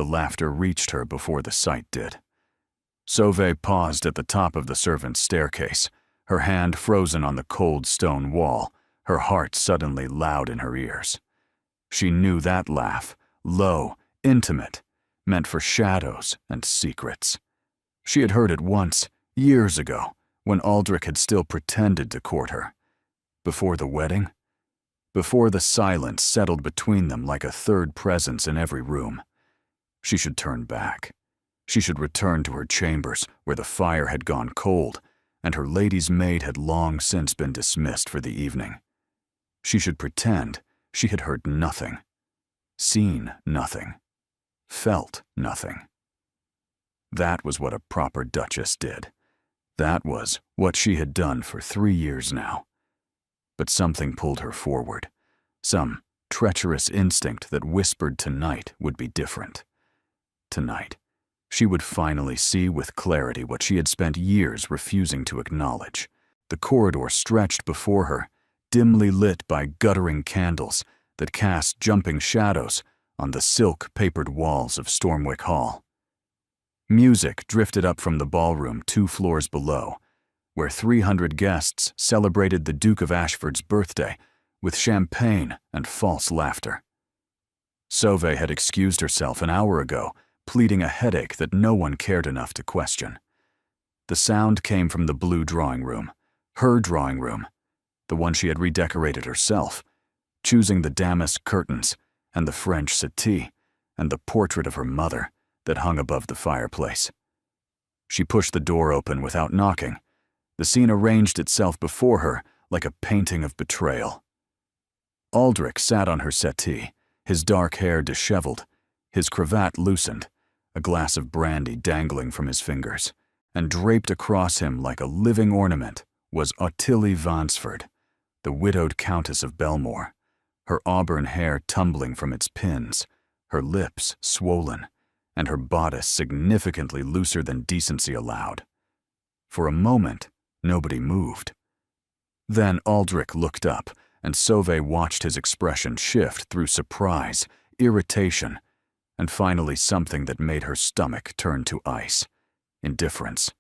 The laughter reached her before the sight did. Sauvé paused at the top of the servants' staircase, her hand frozen on the cold stone wall, her heart suddenly loud in her ears. She knew that laugh, low, intimate, meant for shadows and secrets. She had heard it once, years ago, when Aldrich had still pretended to court her. Before the wedding? Before the silence settled between them like a third presence in every room. She should turn back. She should return to her chambers, where the fire had gone cold, and her lady's maid had long since been dismissed for the evening. She should pretend she had heard nothing, seen nothing, felt nothing. That was what a proper duchess did. That was what she had done for 3 years now. But something pulled her forward, some treacherous instinct that whispered tonight would be different. Tonight, she would finally see with clarity what she had spent years refusing to acknowledge. The corridor stretched before her, dimly lit by guttering candles that cast jumping shadows on the silk-papered walls of Stormwick Hall. Music drifted up from the ballroom 2 floors below, where 300 guests celebrated the Duke of Ashford's birthday with champagne and false laughter. Sauvé had excused herself an hour ago, pleading a headache that no one cared enough to question. The sound came from the blue drawing room, her drawing room, the one she had redecorated herself, choosing the damask curtains and the French settee and the portrait of her mother that hung above the fireplace. She pushed the door open without knocking. The scene arranged itself before her like a painting of betrayal. Aldrich sat on her settee, his dark hair disheveled, his cravat loosened, a glass of brandy dangling from his fingers, and draped across him like a living ornament was Ottilie Vansford, the widowed Countess of Belmore, her auburn hair tumbling from its pins, her lips swollen, and her bodice significantly looser than decency allowed. For a moment, nobody moved. Then Aldrich looked up, and Sauvé watched his expression shift through surprise, irritation, and finally something that made her stomach turn to ice: indifference.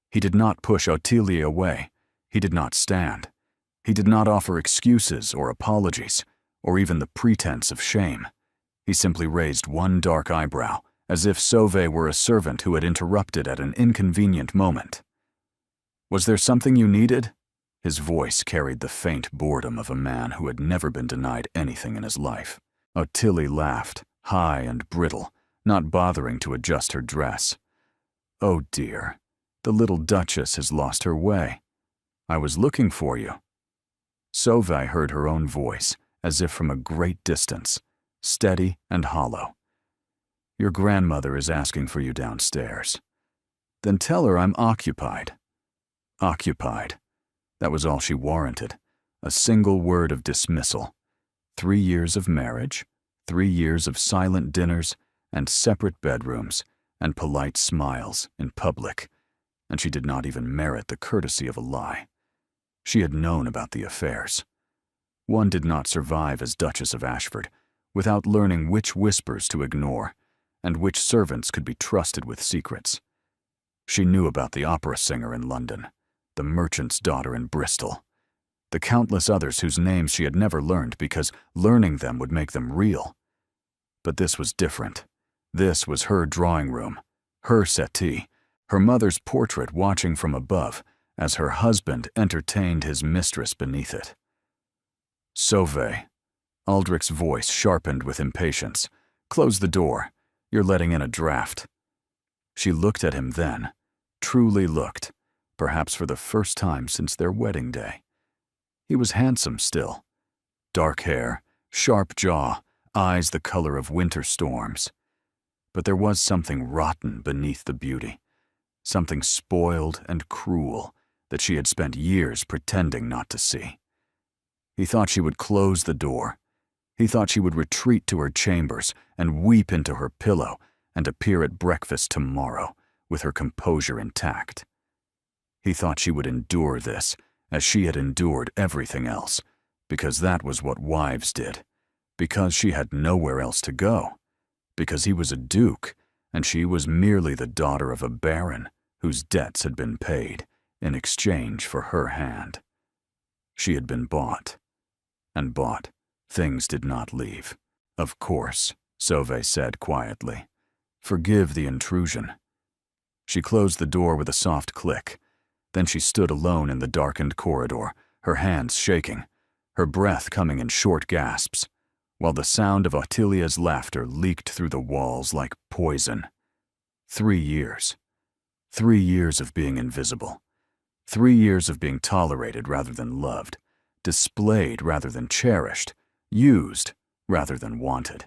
He did not push Ottilie away. He did not stand. He did not offer excuses or apologies, or even the pretense of shame. He simply raised one dark eyebrow, as if Sauvé were a servant who had interrupted at an inconvenient moment. "Was there something you needed?" His voice carried the faint boredom of a man who had never been denied anything in his life. Ottilie laughed, high and brittle, not bothering to adjust her dress. "Oh dear, the little duchess has lost her way. I was looking for you." Sauvé heard her own voice, as if from a great distance, steady and hollow. "Your grandmother is asking for you downstairs." "Then tell her I'm occupied." Occupied. That was all she warranted, a single word of dismissal. 3 years of marriage, 3 years of silent dinners and separate bedrooms and polite smiles in public, and she did not even merit the courtesy of a lie. She had known about the affairs. One did not survive as Duchess of Ashford without learning which whispers to ignore and which servants could be trusted with secrets. She knew about the opera singer in London, the merchant's daughter in Bristol, the countless others whose names she had never learned because learning them would make them real. But this was different. This was her drawing room, her settee, her mother's portrait watching from above as her husband entertained his mistress beneath it. "Sauvé," Aldrich's voice sharpened with impatience. "Close the door. You're letting in a draft." She looked at him then, truly looked, perhaps for the first time since their wedding day. He was handsome still. Dark hair, sharp jaw, eyes the color of winter storms. But there was something rotten beneath the beauty, something spoiled and cruel that she had spent years pretending not to see. He thought she would close the door. He thought she would retreat to her chambers and weep into her pillow and appear at breakfast tomorrow with her composure intact. He thought she would endure this as she had endured everything else, because that was what wives did, because she had nowhere else to go. because he was a duke, and she was merely the daughter of a baron whose debts had been paid in exchange for her hand. She had been bought, and bought. Things did not leave. Of course, Sauvé said quietly. Forgive the intrusion. She closed the door with a soft click. Then she stood alone in the darkened corridor, her hands shaking, her breath coming in short gasps, while the sound of Ottilia's laughter leaked through the walls like poison. 3 years. 3 years of being invisible. 3 years of being tolerated rather than loved, displayed rather than cherished, used rather than wanted.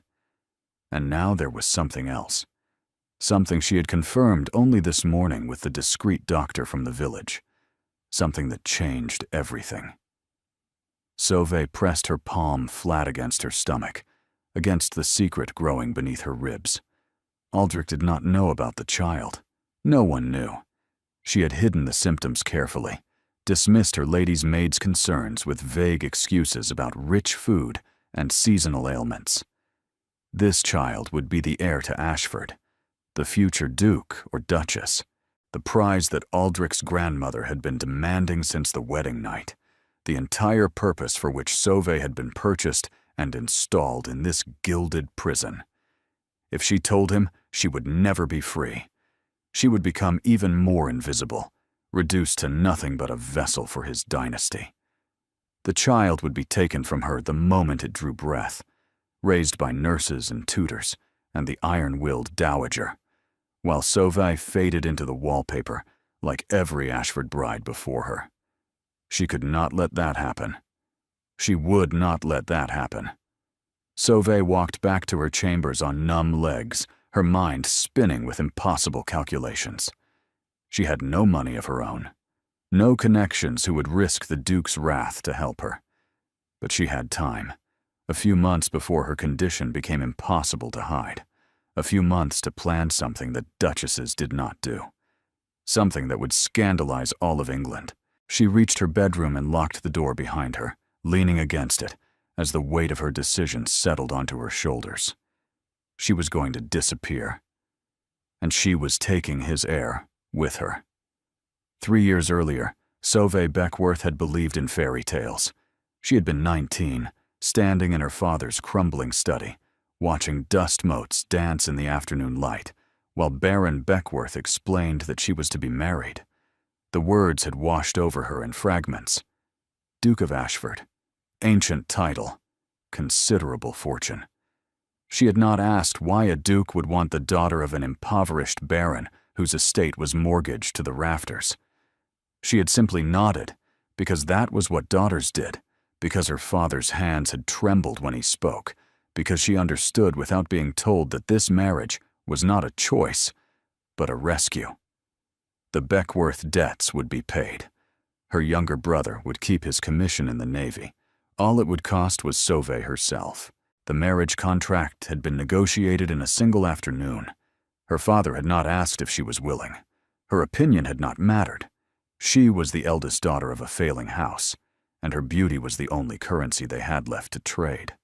And now there was something else. Something she had confirmed only this morning with the discreet doctor from the village. Something that changed everything. Sauvé pressed her palm flat against her stomach, against the secret growing beneath her ribs. Aldrich did not know about the child. No one knew. She had hidden the symptoms carefully, dismissed her lady's maid's concerns with vague excuses about rich food and seasonal ailments. This child would be the heir to Ashford, the future duke or duchess, the prize that Aldrich's grandmother had been demanding since the wedding night, the entire purpose for which Sauvé had been purchased and installed in this gilded prison. If she told him, she would never be free. She would become even more invisible, reduced to nothing but a vessel for his dynasty. The child would be taken from her the moment it drew breath, raised by nurses and tutors and the iron-willed dowager, while Sauvé faded into the wallpaper like every Ashford bride before her. She could not let that happen. She would not let that happen. Sauvé walked back to her chambers on numb legs, her mind spinning with impossible calculations. She had no money of her own, no connections who would risk the Duke's wrath to help her. But she had time, a few months before her condition became impossible to hide, a few months to plan something that duchesses did not do, something that would scandalize all of England. She reached her bedroom and locked the door behind her, leaning against it, as the weight of her decision settled onto her shoulders. She was going to disappear, and she was taking his heir with her. 3 years earlier, Sauvé Beckworth had believed in fairy tales. She had been 19, standing in her father's crumbling study, watching dust motes dance in the afternoon light, while Baron Beckworth explained that she was to be married. The words had washed over her in fragments. Duke of Ashford, ancient title, considerable fortune. She had not asked why a duke would want the daughter of an impoverished baron whose estate was mortgaged to the rafters. She had simply nodded, because that was what daughters did, because her father's hands had trembled when he spoke, because she understood without being told that this marriage was not a choice, but a rescue. The Beckworth debts would be paid. Her younger brother would keep his commission in the Navy. All it would cost was Sauvé herself. The marriage contract had been negotiated in a single afternoon. Her father had not asked if she was willing. Her opinion had not mattered. She was the eldest daughter of a failing house, and her beauty was the only currency they had left to trade.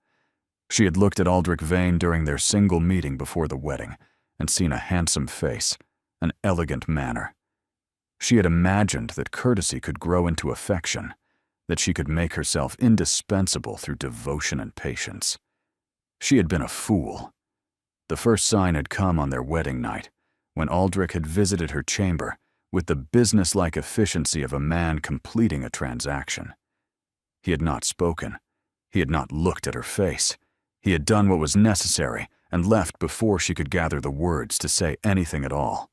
She had looked at Aldrich Vane during their single meeting before the wedding and seen a handsome face, an elegant manner. She had imagined that courtesy could grow into affection, that she could make herself indispensable through devotion and patience. She had been a fool. The first sign had come on their wedding night, when Aldrich had visited her chamber with the businesslike efficiency of a man completing a transaction. He had not spoken. He had not looked at her face. He had done what was necessary and left before she could gather the words to say anything at all.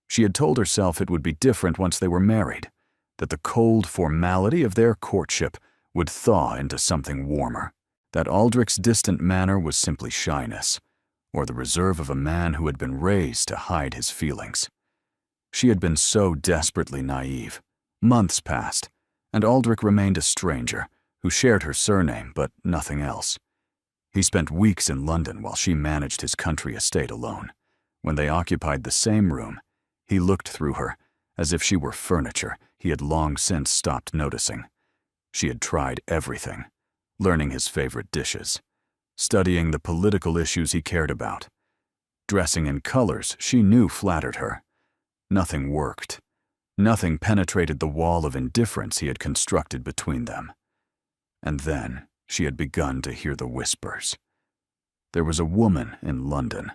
She had told herself it would be different once they were married, that the cold formality of their courtship would thaw into something warmer, that Aldrich's distant manner was simply shyness, or the reserve of a man who had been raised to hide his feelings. She had been so desperately naive. Months passed, and Aldrich remained a stranger who shared her surname but nothing else. He spent weeks in London while she managed his country estate alone. When they occupied the same room, he looked through her as if she were furniture he had long since stopped noticing. She had tried everything, learning his favorite dishes, studying the political issues he cared about, dressing in colors she knew flattered her. Nothing worked. Nothing penetrated the wall of indifference he had constructed between them. And then she had begun to hear the whispers. There was a woman in London,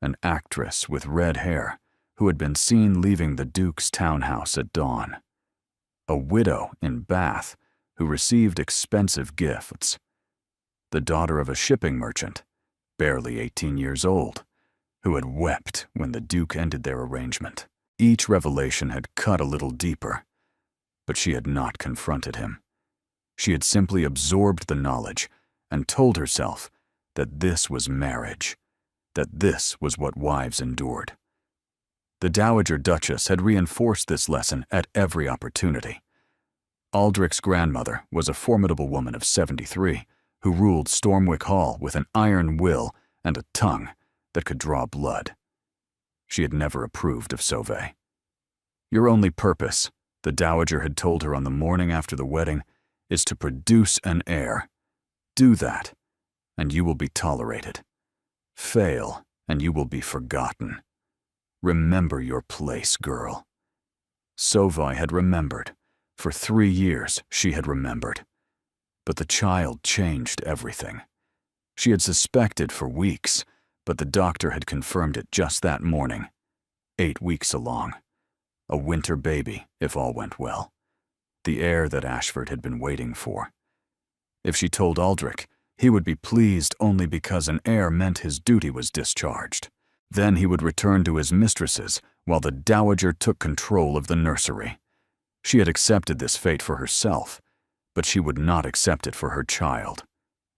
an actress with red hair, who had been seen leaving the Duke's townhouse at dawn. A widow in Bath who received expensive gifts. The daughter of a shipping merchant, barely 18 years old, who had wept when the Duke ended their arrangement. Each revelation had cut a little deeper, but she had not confronted him. She had simply absorbed the knowledge and told herself that this was marriage, that this was what wives endured. The Dowager Duchess had reinforced this lesson at every opportunity. Aldrich's grandmother was a formidable woman of 73 who ruled Stormwick Hall with an iron will and a tongue that could draw blood. She had never approved of Sauvé. Your only purpose, the Dowager had told her on the morning after the wedding, is to produce an heir. Do that, and you will be tolerated. Fail, and you will be forgotten. Remember your place, girl. Sauvé had remembered. For 3 years, she had remembered. But the child changed everything. She had suspected for weeks, but the doctor had confirmed it just that morning. 8 weeks along. A winter baby, if all went well. The heir that Ashford had been waiting for. If she told Aldrich, he would be pleased only because an heir meant his duty was discharged. Then he would return to his mistresses while the Dowager took control of the nursery. She had accepted this fate for herself, but she would not accept it for her child.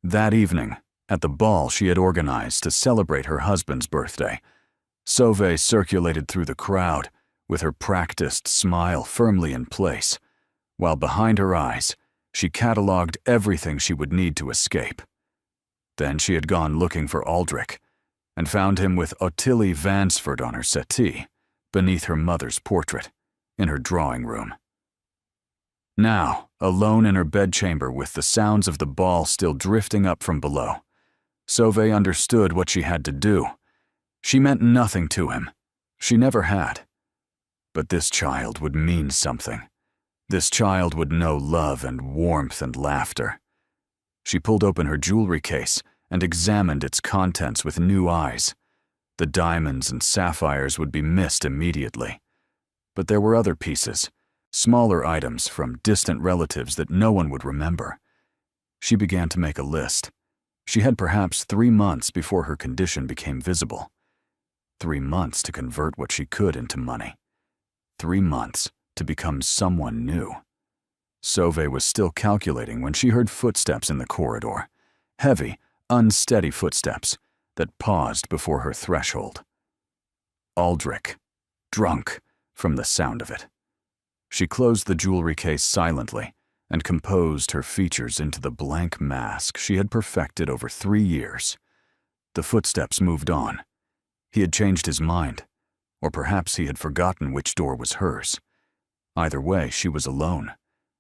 That evening, at the ball she had organized to celebrate her husband's birthday, Sauvé circulated through the crowd with her practiced smile firmly in place, while behind her eyes she catalogued everything she would need to escape. Then she had gone looking for Aldrich, and found him with Ottilie Vansford on her settee, beneath her mother's portrait, in her drawing room. Now, alone in her bedchamber with the sounds of the ball still drifting up from below, Sauvé understood what she had to do. She meant nothing to him. She never had. But this child would mean something. This child would know love and warmth and laughter. She pulled open her jewelry case and examined its contents with new eyes. The diamonds and sapphires would be missed immediately. But there were other pieces, smaller items from distant relatives that no one would remember. She began to make a list. She had perhaps 3 months before her condition became visible. 3 months to convert what she could into money. 3 months to become someone new. Sauvé was still calculating when she heard footsteps in the corridor. Heavy, unsteady footsteps that paused before her threshold. Aldrich, drunk from the sound of it. She closed the jewelry case silently and composed her features into the blank mask she had perfected over 3 years. The footsteps moved on. He had changed his mind, or perhaps he had forgotten which door was hers. Either way, she was alone,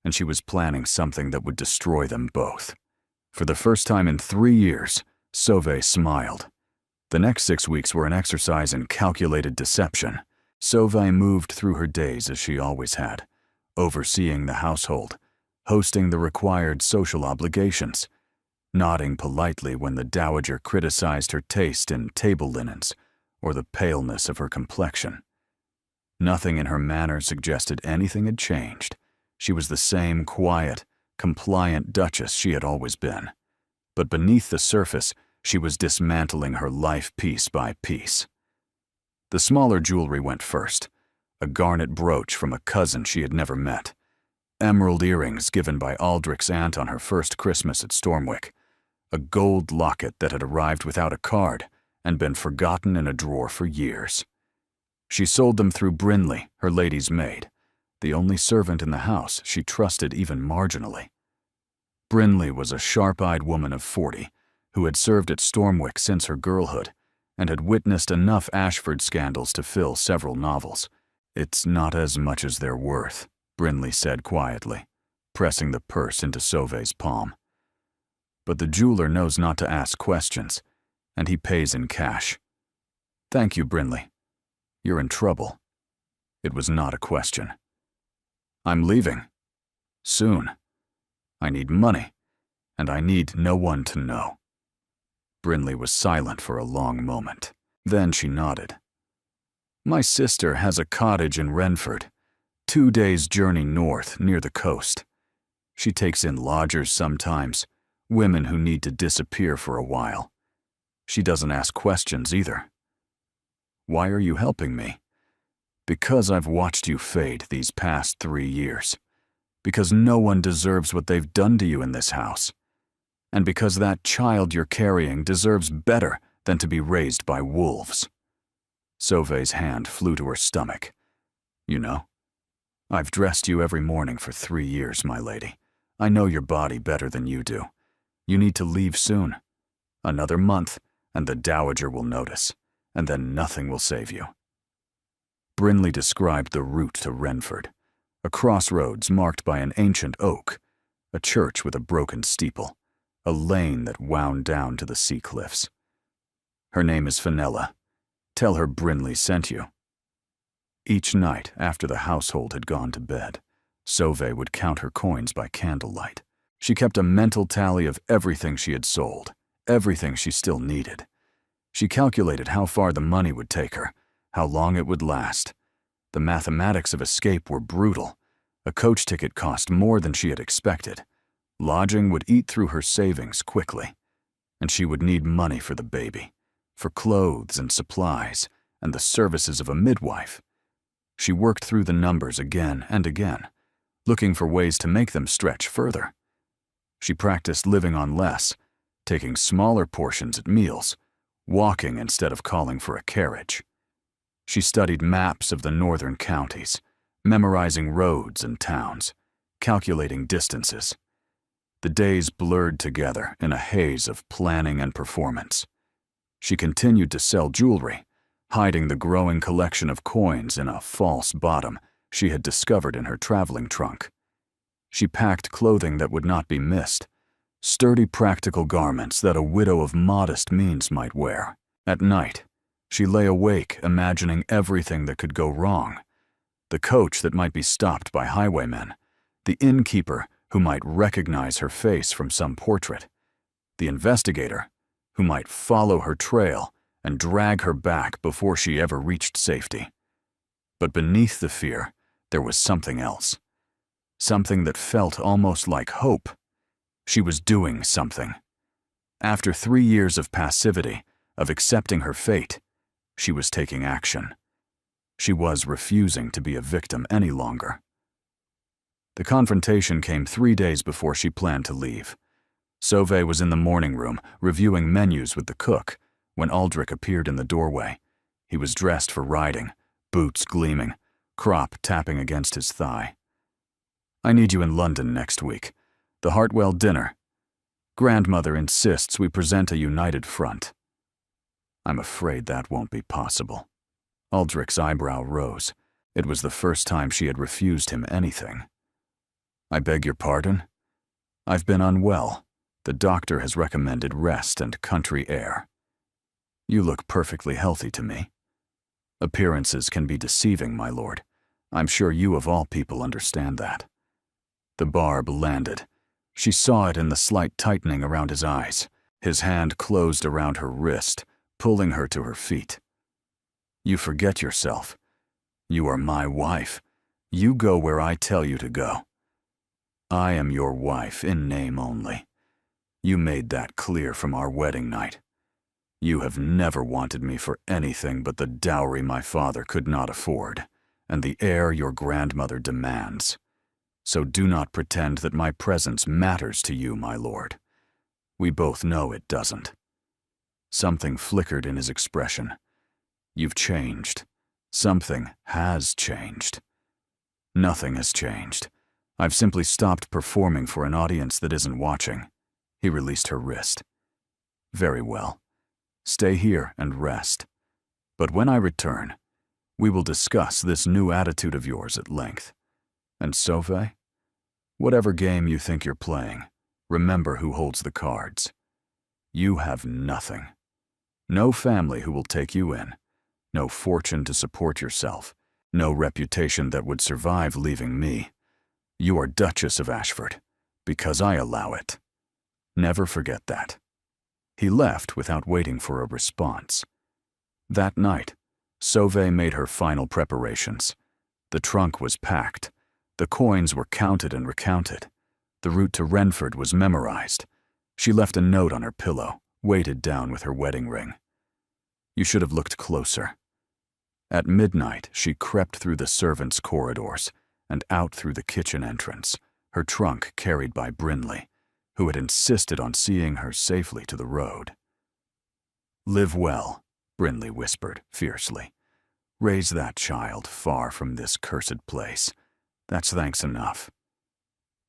and she was planning something that would destroy them both. For the first time in 3 years, Sauvé smiled. The next 6 weeks were an exercise in calculated deception. Sauvé moved through her days as she always had, overseeing the household, hosting the required social obligations, nodding politely when the Dowager criticized her taste in table linens or the paleness of her complexion. Nothing in her manner suggested anything had changed. She was the same quiet, compliant duchess she had always been. But beneath the surface, she was dismantling her life piece by piece. The smaller jewelry went first, a garnet brooch from a cousin she had never met, emerald earrings given by Aldrich's aunt on her first Christmas at Stormwick, a gold locket that had arrived without a card and been forgotten in a drawer for years. She sold them through Brinley, her lady's maid, the only servant in the house she trusted even marginally. Brinley was a sharp-eyed woman of 40 who had served at Stormwick since her girlhood and had witnessed enough Ashford scandals to fill several novels. "It's not as much as they're worth," Brinley said quietly, pressing the purse into Sauvé's palm. But the jeweler knows not to ask questions, and he pays in cash. Thank you, Brinley. You're in trouble. It was not a question. I'm leaving. Soon. I need money, and I need no one to know. Brinley was silent for a long moment. Then she nodded. My sister has a cottage in Renford, 2 days' journey north near the coast. She takes in lodgers sometimes, women who need to disappear for a while. She doesn't ask questions either. Why are you helping me? Because I've watched you fade these past 3 years. Because no one deserves what they've done to you in this house. And because that child you're carrying deserves better than to be raised by wolves. Sauve's hand flew to her stomach. You know, I've dressed you every morning for 3 years, my lady. I know your body better than you do. You need to leave soon. Another month, and the Dowager will notice, and then nothing will save you. Brinley described the route to Renford, a crossroads marked by an ancient oak, a church with a broken steeple, a lane that wound down to the sea cliffs. Her name is Fenella. Tell her Brinley sent you. Each night after the household had gone to bed, Sauve would count her coins by candlelight. She kept a mental tally of everything she had sold, everything she still needed. She calculated how far the money would take her, how long it would last. The mathematics of escape were brutal. A coach ticket cost more than she had expected. Lodging would eat through her savings quickly, and she would need money for the baby, for clothes and supplies, and the services of a midwife. She worked through the numbers again and again, looking for ways to make them stretch further. She practiced living on less, taking smaller portions at meals, walking instead of calling for a carriage. She studied maps of the northern counties, memorizing roads and towns, calculating distances. The days blurred together in a haze of planning and performance. She continued to sell jewelry, hiding the growing collection of coins in a false bottom she had discovered in her traveling trunk. She packed clothing that would not be missed, sturdy practical garments that a widow of modest means might wear. At night, she lay awake imagining everything that could go wrong. The coach that might be stopped by highwaymen, the innkeeper who might recognize her face from some portrait, the investigator who might follow her trail and drag her back before she ever reached safety. But beneath the fear, there was something else. Something that felt almost like hope. She was doing something. After 3 years of passivity, of accepting her fate, she was taking action. She was refusing to be a victim any longer. The confrontation came 3 days before she planned to leave. Sauve was in the morning room, reviewing menus with the cook, when Aldrich appeared in the doorway. He was dressed for riding, boots gleaming, crop tapping against his thigh. I need you in London next week. The Hartwell dinner. Grandmother insists we present a united front. I'm afraid that won't be possible. Aldrich's eyebrow rose. It was the first time she had refused him anything. I beg your pardon? I've been unwell. The doctor has recommended rest and country air. You look perfectly healthy to me. Appearances can be deceiving, my lord. I'm sure you of all people understand that. The barb landed. She saw it in the slight tightening around his eyes. His hand closed around her wrist, pulling her to her feet. You forget yourself. You are my wife. You go where I tell you to go. I am your wife in name only. You made that clear from our wedding night. You have never wanted me for anything but the dowry my father could not afford, and the heir your grandmother demands. So do not pretend that my presence matters to you, my lord. We both know it doesn't. Something flickered in his expression. You've changed. Something has changed. Nothing has changed. I've simply stopped performing for an audience that isn't watching. He released her wrist. Very well. Stay here and rest. But when I return, we will discuss this new attitude of yours at length. And Sauve, whatever game you think you're playing, remember who holds the cards. You have nothing. No family who will take you in. No fortune to support yourself. No reputation that would survive leaving me. You are Duchess of Ashford, because I allow it. Never forget that." He left without waiting for a response. That night, Sauvé made her final preparations. The trunk was packed. The coins were counted and recounted. The route to Renford was memorized. She left a note on her pillow, weighted down with her wedding ring. "You should have looked closer." At midnight, she crept through the servants' corridors and out through the kitchen entrance, her trunk carried by Brinley, who had insisted on seeing her safely to the road. "Live well," Brinley whispered fiercely. "Raise that child far from this cursed place. That's thanks enough."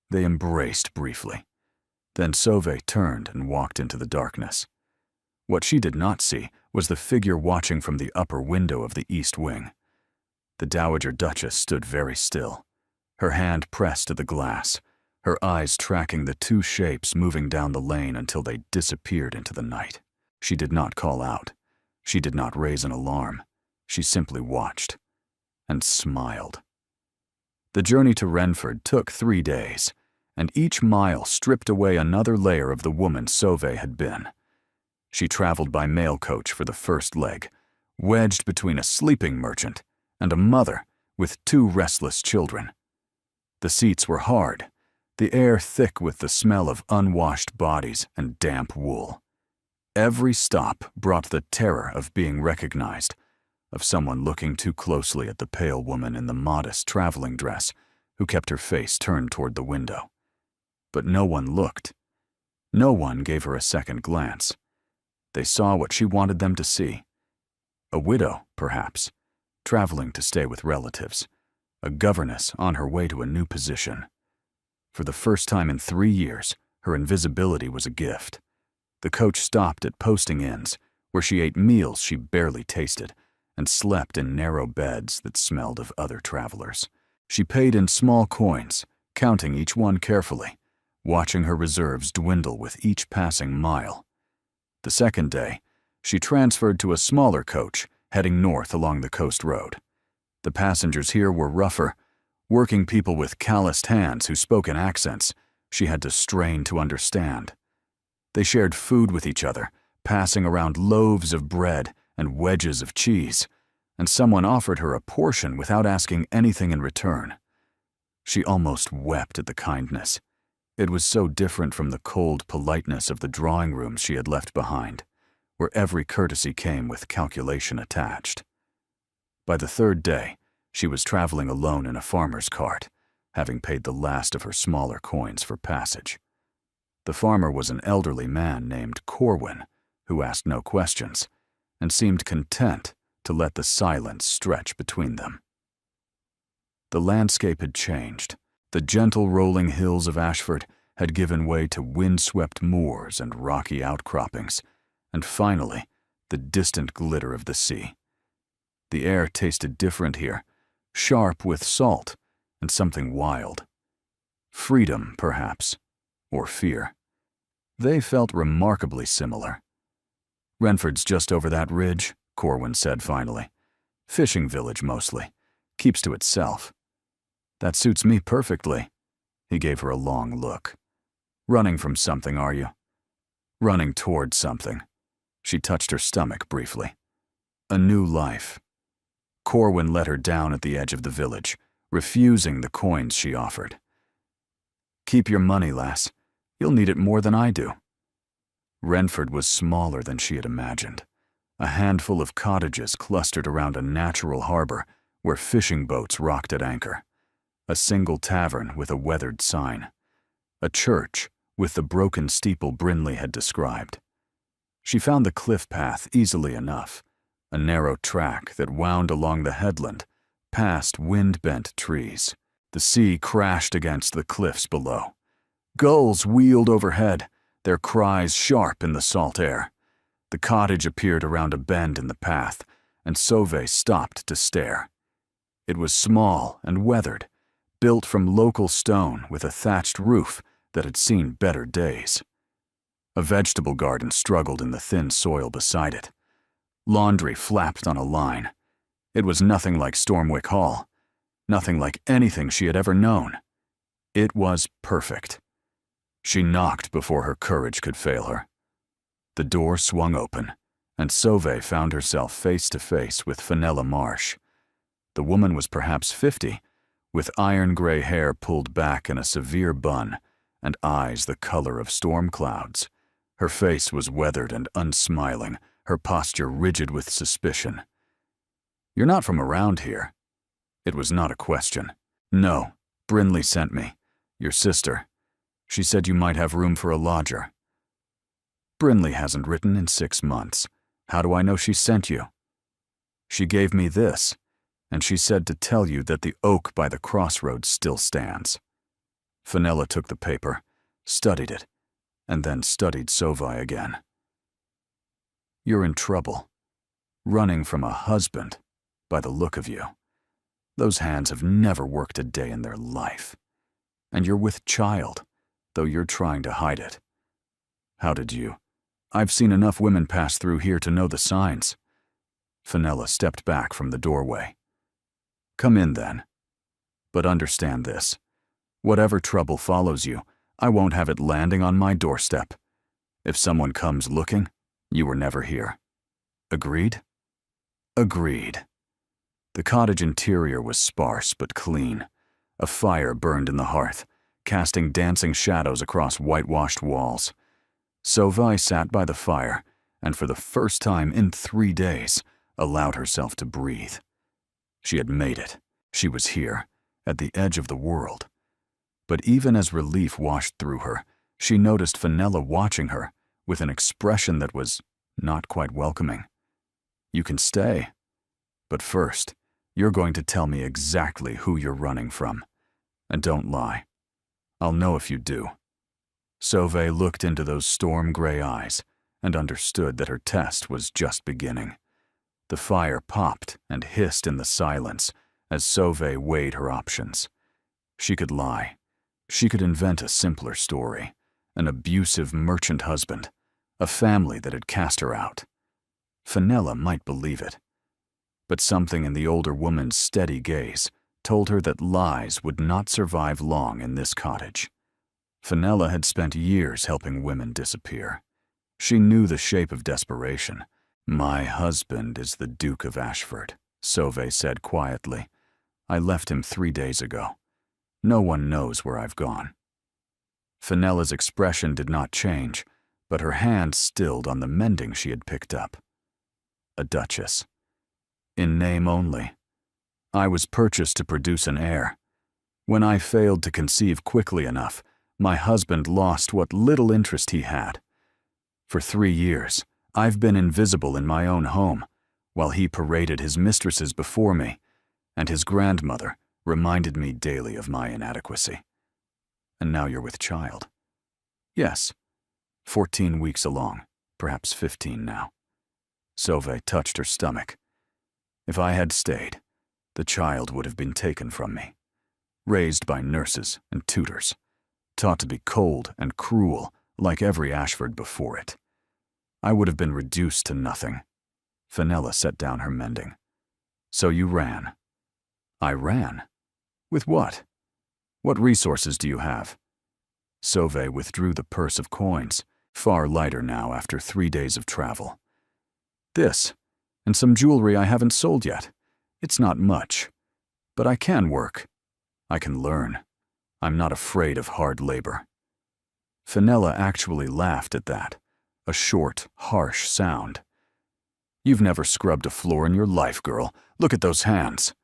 They embraced briefly. Then Sauvé turned and walked into the darkness. What she did not see was the figure watching from the upper window of the east wing. The Dowager Duchess stood very still, her hand pressed to the glass, her eyes tracking the two shapes moving down the lane until they disappeared into the night. She did not call out. She did not raise an alarm. She simply watched and smiled. The journey to Renford took 3 days, and each mile stripped away another layer of the woman Sauvé had been. She traveled by mail coach for the first leg, wedged between a sleeping merchant and a mother with 2 restless children. The seats were hard, the air thick with the smell of unwashed bodies and damp wool. Every stop brought the terror of being recognized, of someone looking too closely at the pale woman in the modest traveling dress who kept her face turned toward the window. But no one looked. No one gave her a second glance. They saw what she wanted them to see. A widow, perhaps, traveling to stay with relatives. A governess on her way to a new position. For the first time in 3 years, her invisibility was a gift. The coach stopped at posting inns, where she ate meals she barely tasted, and slept in narrow beds that smelled of other travelers. She paid in small coins, counting each one carefully, watching her reserves dwindle with each passing mile. The second day, she transferred to a smaller coach, heading north along the coast road. The passengers here were rougher, working people with calloused hands who spoke in accents she had to strain to understand. They shared food with each other, passing around loaves of bread and wedges of cheese, and someone offered her a portion without asking anything in return. She almost wept at the kindness. It was so different from the cold politeness of the drawing rooms she had left behind, where every courtesy came with calculation attached. By the 3rd day, she was traveling alone in a farmer's cart, having paid the last of her smaller coins for passage. The farmer was an elderly man named Corwin, who asked no questions, and seemed content to let the silence stretch between them. The landscape had changed. The gentle rolling hills of Ashford had given way to wind-swept moors and rocky outcroppings, and finally, the distant glitter of the sea. The air tasted different here, sharp with salt and something wild. Freedom, perhaps, or fear. They felt remarkably similar. "Renford's just over that ridge," Corwin said finally. "Fishing village mostly. Keeps to itself." "That suits me perfectly." He gave her a long look. "Running from something, are you?" "Running toward something." She touched her stomach briefly. "A new life." Corwin let her down at the edge of the village, refusing the coins she offered. "Keep your money, lass. You'll need it more than I do." Renford was smaller than she had imagined. A handful of cottages clustered around a natural harbor where fishing boats rocked at anchor. A single tavern with a weathered sign. A church with the broken steeple Brinley had described. She found the cliff path easily enough, a narrow track that wound along the headland, past wind-bent trees. The sea crashed against the cliffs below. Gulls wheeled overhead, their cries sharp in the salt air. The cottage appeared around a bend in the path, and Sauvé stopped to stare. It was small and weathered, built from local stone with a thatched roof that had seen better days. A vegetable garden struggled in the thin soil beside it. Laundry flapped on a line. It was nothing like Stormwick Hall, nothing like anything she had ever known. It was perfect. She knocked before her courage could fail her. The door swung open, and Sauvé found herself face to face with Fenella Marsh. The woman was perhaps 50, with iron-gray hair pulled back in a severe bun and eyes the color of storm clouds. Her face was weathered and unsmiling, her posture rigid with suspicion. "You're not from around here." It was not a question. "No, Brinley sent me. Your sister. She said you might have room for a lodger." "Brinley hasn't written in 6 months. How do I know she sent you?" "She gave me this, and she said to tell you that the oak by the crossroads still stands." Fenella took the paper, studied it, and then studied Sauvé again. "You're in trouble. Running from a husband, by the look of you. Those hands have never worked a day in their life. And you're with child, though you're trying to hide it. How did you? I've seen enough women pass through here to know the signs." Fenella stepped back from the doorway. "Come in then. But understand this. Whatever trouble follows you, I won't have it landing on my doorstep. If someone comes looking, you were never here. Agreed?" "Agreed." The cottage interior was sparse but clean. A fire burned in the hearth, casting dancing shadows across whitewashed walls. Sauvé sat by the fire, and for the first time in 3 days, allowed herself to breathe. She had made it. She was here, at the edge of the world. But even as relief washed through her, she noticed Fenella watching her with an expression that was not quite welcoming. "You can stay. But first, you're going to tell me exactly who you're running from. And don't lie. I'll know if you do." Sauvé looked into those storm-gray eyes and understood that her test was just beginning. The fire popped and hissed in the silence as Sauvé weighed her options. She could lie. She could invent a simpler story, an abusive merchant husband, a family that had cast her out. Fenella might believe it. But something in the older woman's steady gaze told her that lies would not survive long in this cottage. Fenella had spent years helping women disappear. She knew the shape of desperation. "My husband is the Duke of Ashford," Sauvé said quietly. "I left him 3 days ago. No one knows where I've gone." Fenella's expression did not change, but her hand stilled on the mending she had picked up. "A duchess. In name only. I was purchased to produce an heir. When I failed to conceive quickly enough, my husband lost what little interest he had. For 3 years, I've been invisible in my own home, while he paraded his mistresses before me, and his grandmother reminded me daily of my inadequacy. And now you're with child." "Yes, 14 weeks along, perhaps 15 now." Sauvé touched her stomach. "If I had stayed, the child would have been taken from me. Raised by nurses and tutors, taught to be cold and cruel like every Ashford before it. I would have been reduced to nothing." Fenella set down her mending. "So you ran." "I ran? With what? What resources do you have?" Sauvé withdrew the purse of coins, far lighter now after 3 days of travel. "This, and some jewelry I haven't sold yet. It's not much, but I can work. I can learn. I'm not afraid of hard labor." Fenella actually laughed at that, a short, harsh sound. "You've never scrubbed a floor in your life, girl. Look at those hands."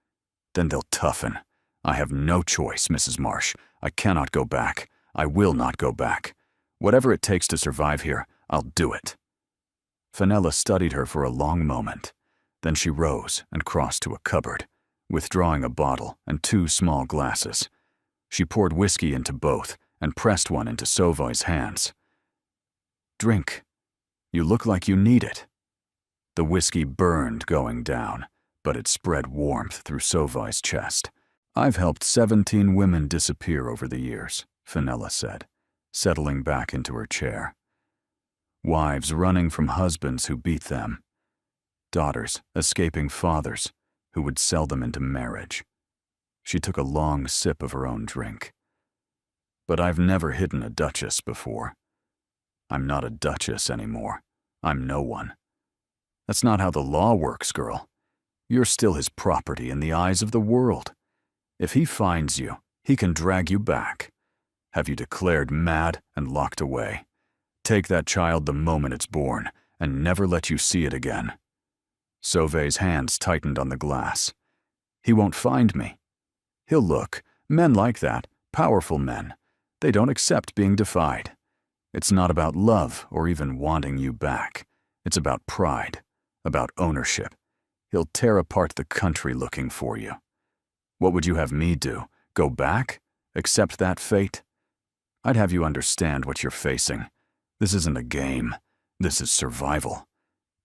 "Then they'll toughen. I have no choice, Mrs. Marsh. I cannot go back. I will not go back. Whatever it takes to survive here, I'll do it." Fenella studied her for a long moment. Then she rose and crossed to a cupboard, withdrawing a bottle and 2 small glasses. She poured whiskey into both and pressed one into Sauvé's hands. "Drink. You look like you need it." The whiskey burned going down, but it spread warmth through Sauvé's chest. "I've helped 17 women disappear over the years," Fenella said, settling back into her chair. "Wives running from husbands who beat them. daughters escaping fathers who would sell them into marriage. She took a long sip of her own drink. But I've never hidden a duchess before. I'm not a duchess anymore. I'm no one. That's not how the law works, girl. You're still his property in the eyes of the world. If he finds you, he can drag you back. Have you declared mad and locked away? Take that child the moment it's born and never let you see it again. Sauve's hands tightened on the glass. He won't find me. He'll look. Men like that, powerful men, they don't accept being defied. It's not about love or even wanting you back. It's about pride, about ownership. He'll tear apart the country looking for you. What would you have me do? Go back? Accept that fate? I'd have you understand what you're facing. This isn't a game. This is survival.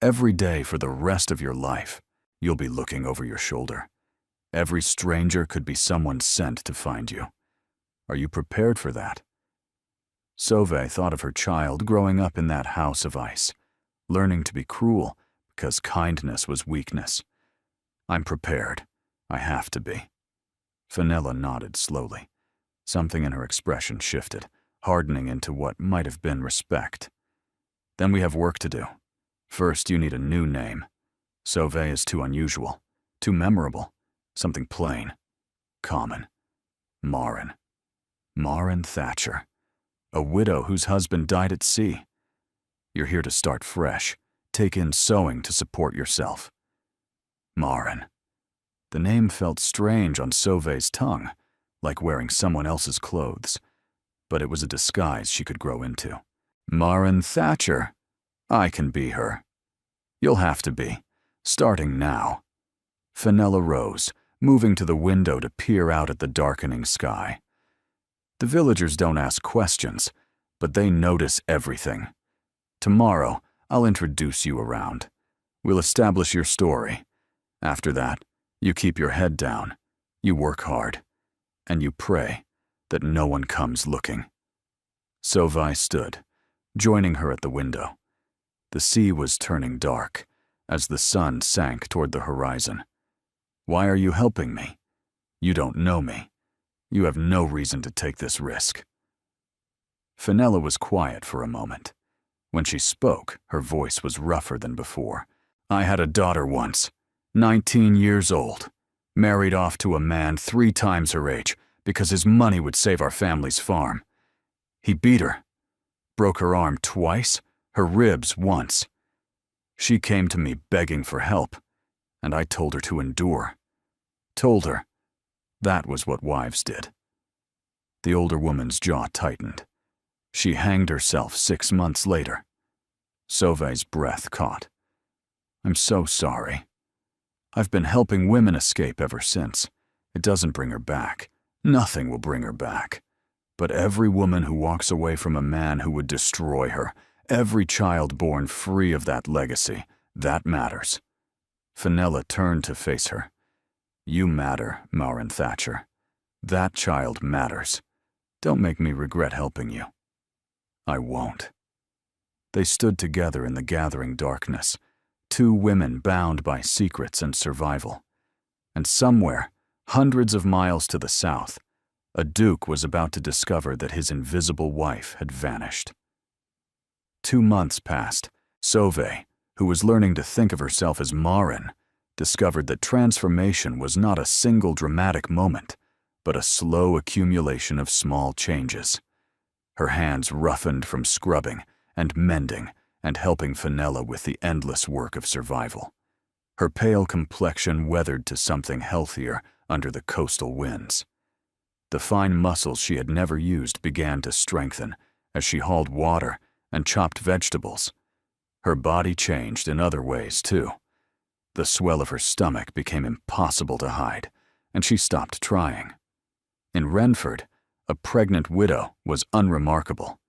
Every day for the rest of your life, you'll be looking over your shoulder. Every stranger could be someone sent to find you. Are you prepared for that? Sauve thought of her child growing up in that house of ice, learning to be cruel because kindness was weakness. I'm prepared. I have to be. Fenella nodded slowly. Something in her expression shifted, hardening into what might have been respect. Then we have work to do. First, you need a new name. Sauve is too unusual, too memorable, something plain, common. Marin. Marin Thatcher. A widow whose husband died at sea. You're here to start fresh, take in sewing to support yourself. Marin. The name felt strange on Sauve's tongue, like wearing someone else's clothes, but it was a disguise she could grow into. Marin Thatcher. I can be her. You'll have to be, starting now. Fenella rose, moving to the window to peer out at the darkening sky. The villagers don't ask questions, but they notice everything. Tomorrow, I'll introduce you around. We'll establish your story. After that, you keep your head down, you work hard, and you pray that no one comes looking. Sauve stood, joining her at the window. The sea was turning dark as the sun sank toward the horizon. Why are you helping me? You don't know me. You have no reason to take this risk. Fenella was quiet for a moment. When she spoke, her voice was rougher than before. I had a daughter once, 19 years old, married off to a man 3 times her age because his money would save our family's farm. He beat her, broke her arm twice, her ribs once. She came to me begging for help, and I told her to endure. Told her that was what wives did. The older woman's jaw tightened. She hanged herself 6 months later. Sauve's breath caught. I'm so sorry. I've been helping women escape ever since. It doesn't bring her back. Nothing will bring her back. But every woman who walks away from a man who would destroy her, every child born free of that legacy, that matters. Fenella turned to face her. You matter, Marin Thatcher. That child matters. Don't make me regret helping you. I won't. They stood together in the gathering darkness, 2 women bound by secrets and survival. And somewhere, hundreds of miles to the south, a duke was about to discover that his invisible wife had vanished. 2 months passed. Sauve, who was learning to think of herself as Marin, discovered that transformation was not a single dramatic moment, but a slow accumulation of small changes. Her hands roughened from scrubbing and mending and helping Fenella with the endless work of survival. Her pale complexion weathered to something healthier under the coastal winds. The fine muscles she had never used began to strengthen as she hauled water and chopped vegetables. Her body changed in other ways, too. The swell of her stomach became impossible to hide, and she stopped trying. In Renford, a pregnant widow was unremarkable.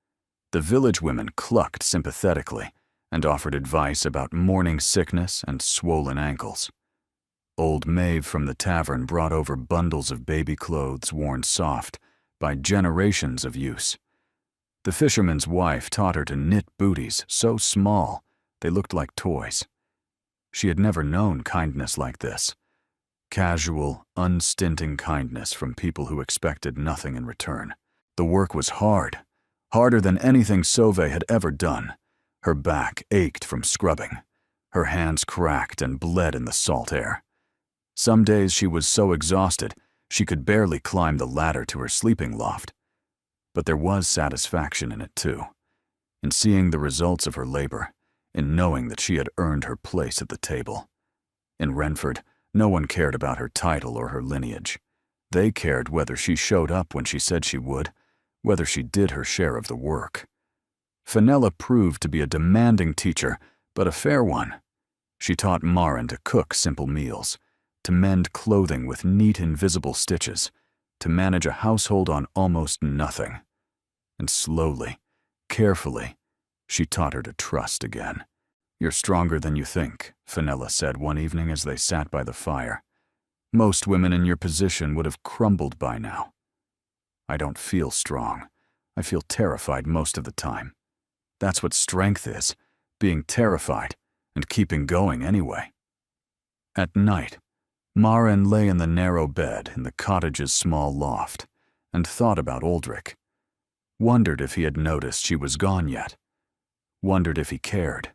The village women clucked sympathetically and offered advice about morning sickness and swollen ankles. Old Maeve from the tavern brought over bundles of baby clothes worn soft by generations of use. The fisherman's wife taught her to knit booties so small they looked like toys. She had never known kindness like this. Casual, unstinting kindness from people who expected nothing in return. The work was hard, harder than anything Sauvé had ever done. Her back ached from scrubbing. Her hands cracked and bled in the salt air. Some days she was so exhausted she could barely climb the ladder to her sleeping loft. But there was satisfaction in it too, in seeing the results of her labor, in knowing that she had earned her place at the table. In Renford, no one cared about her title or her lineage. They cared whether she showed up when she said she would, whether she did her share of the work. Fenella proved to be a demanding teacher, but a fair one. She taught Maren to cook simple meals, to mend clothing with neat, invisible stitches, to manage a household on almost nothing. And slowly, carefully, she taught her to trust again. "You're stronger than you think," Fenella said one evening as they sat by the fire. "Most women in your position would have crumbled by now." "I don't feel strong. I feel terrified most of the time. That's what strength is, being terrified and keeping going anyway." At night, Maren lay in the narrow bed in the cottage's small loft and thought about Aldrich. Wondered if he had noticed she was gone yet. Wondered if he cared.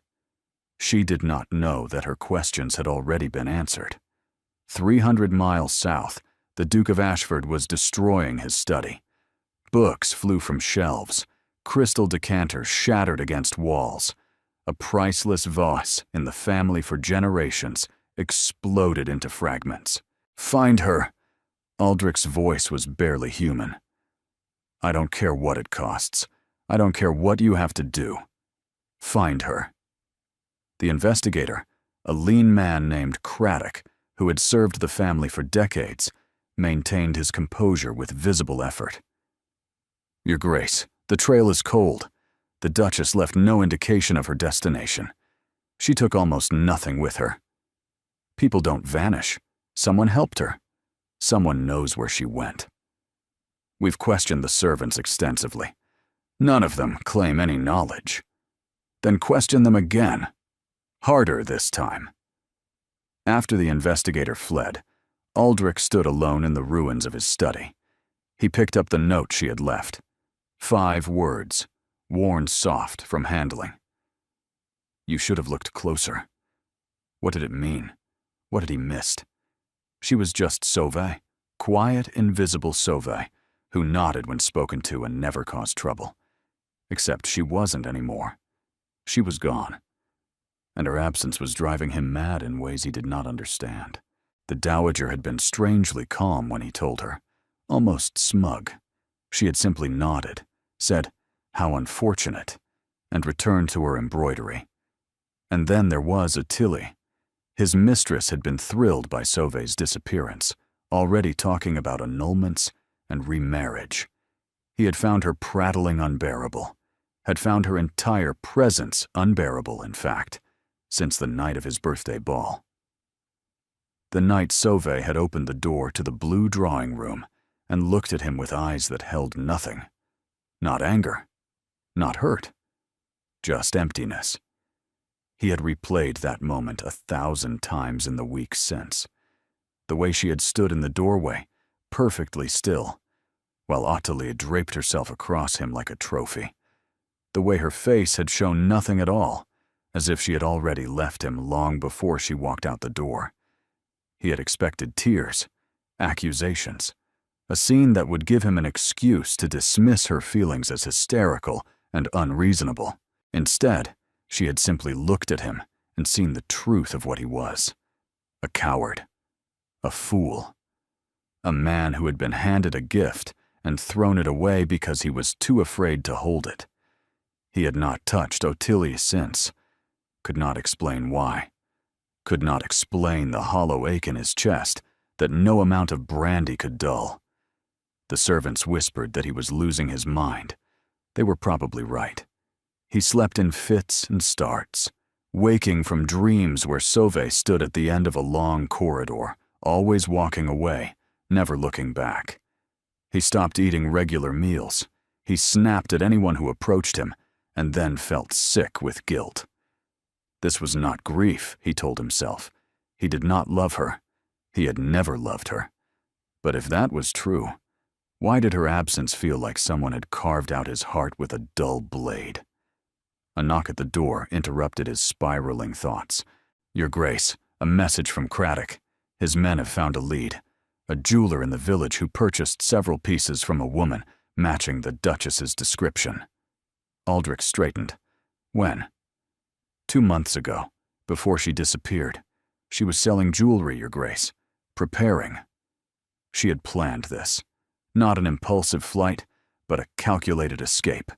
She did not know that her questions had already been answered. 300 miles south, the Duke of Ashford was destroying his study. Books flew from shelves, crystal decanters shattered against walls. A priceless vase in the family for generations exploded into fragments. "Find her!" Aldrich's voice was barely human. "I don't care what it costs. I don't care what you have to do. Find her." The investigator, a lean man named Craddock, who had served the family for decades, maintained his composure with visible effort. "Your Grace, the trail is cold. The Duchess left no indication of her destination. She took almost nothing with her. People don't vanish. Someone helped her. Someone knows where she went. We've questioned the servants extensively. None of them claim any knowledge. Then question them again. Harder this time." After the investigator fled, Aldrich stood alone in the ruins of his study. He picked up the note she had left. 5 words, worn soft from handling. "You should have looked closer." What did it mean? What had he missed? She was just Sauvé, quiet, invisible Sauvé, who nodded when spoken to and never caused trouble. Except she wasn't anymore. She was gone. And her absence was driving him mad in ways he did not understand. The Dowager had been strangely calm when he told her, almost smug. She had simply nodded, said, "How unfortunate," and returned to her embroidery. And then there was Ottilie. His mistress had been thrilled by Sauvé's disappearance, already talking about annulments and remarriage. He had found her prattling unbearable, had found her entire presence unbearable, in fact, since the night of his birthday ball. The night Sauvé had opened the door to the blue drawing room and looked at him with eyes that held nothing. Not anger, not hurt, just emptiness. He had replayed that moment 1,000 times in the weeks since. The way she had stood in the doorway, perfectly still, while Ottilie draped herself across him like a trophy. The way her face had shown nothing at all, as if she had already left him long before she walked out the door. He had expected tears, accusations, a scene that would give him an excuse to dismiss her feelings as hysterical and unreasonable. Instead, she had simply looked at him and seen the truth of what he was. A coward. A fool. A man who had been handed a gift and thrown it away because he was too afraid to hold it. He had not touched Ottilie since. Could not explain why. Could not explain the hollow ache in his chest that no amount of brandy could dull. The servants whispered that he was losing his mind. They were probably right. He slept in fits and starts, waking from dreams where Sauvé stood at the end of a long corridor, always walking away, never looking back. He stopped eating regular meals. He snapped at anyone who approached him, and then felt sick with guilt. This was not grief, he told himself. He did not love her. He had never loved her. But if that was true, why did her absence feel like someone had carved out his heart with a dull blade? A knock at the door interrupted his spiraling thoughts. "Your Grace, a message from Craddock. His men have found a lead. A jeweler in the village who purchased several pieces from a woman matching the Duchess's description." Aldrich straightened. "When?" "2 months ago, before she disappeared. She was selling jewelry, Your Grace. Preparing." She had planned this. Not an impulsive flight, but a calculated escape,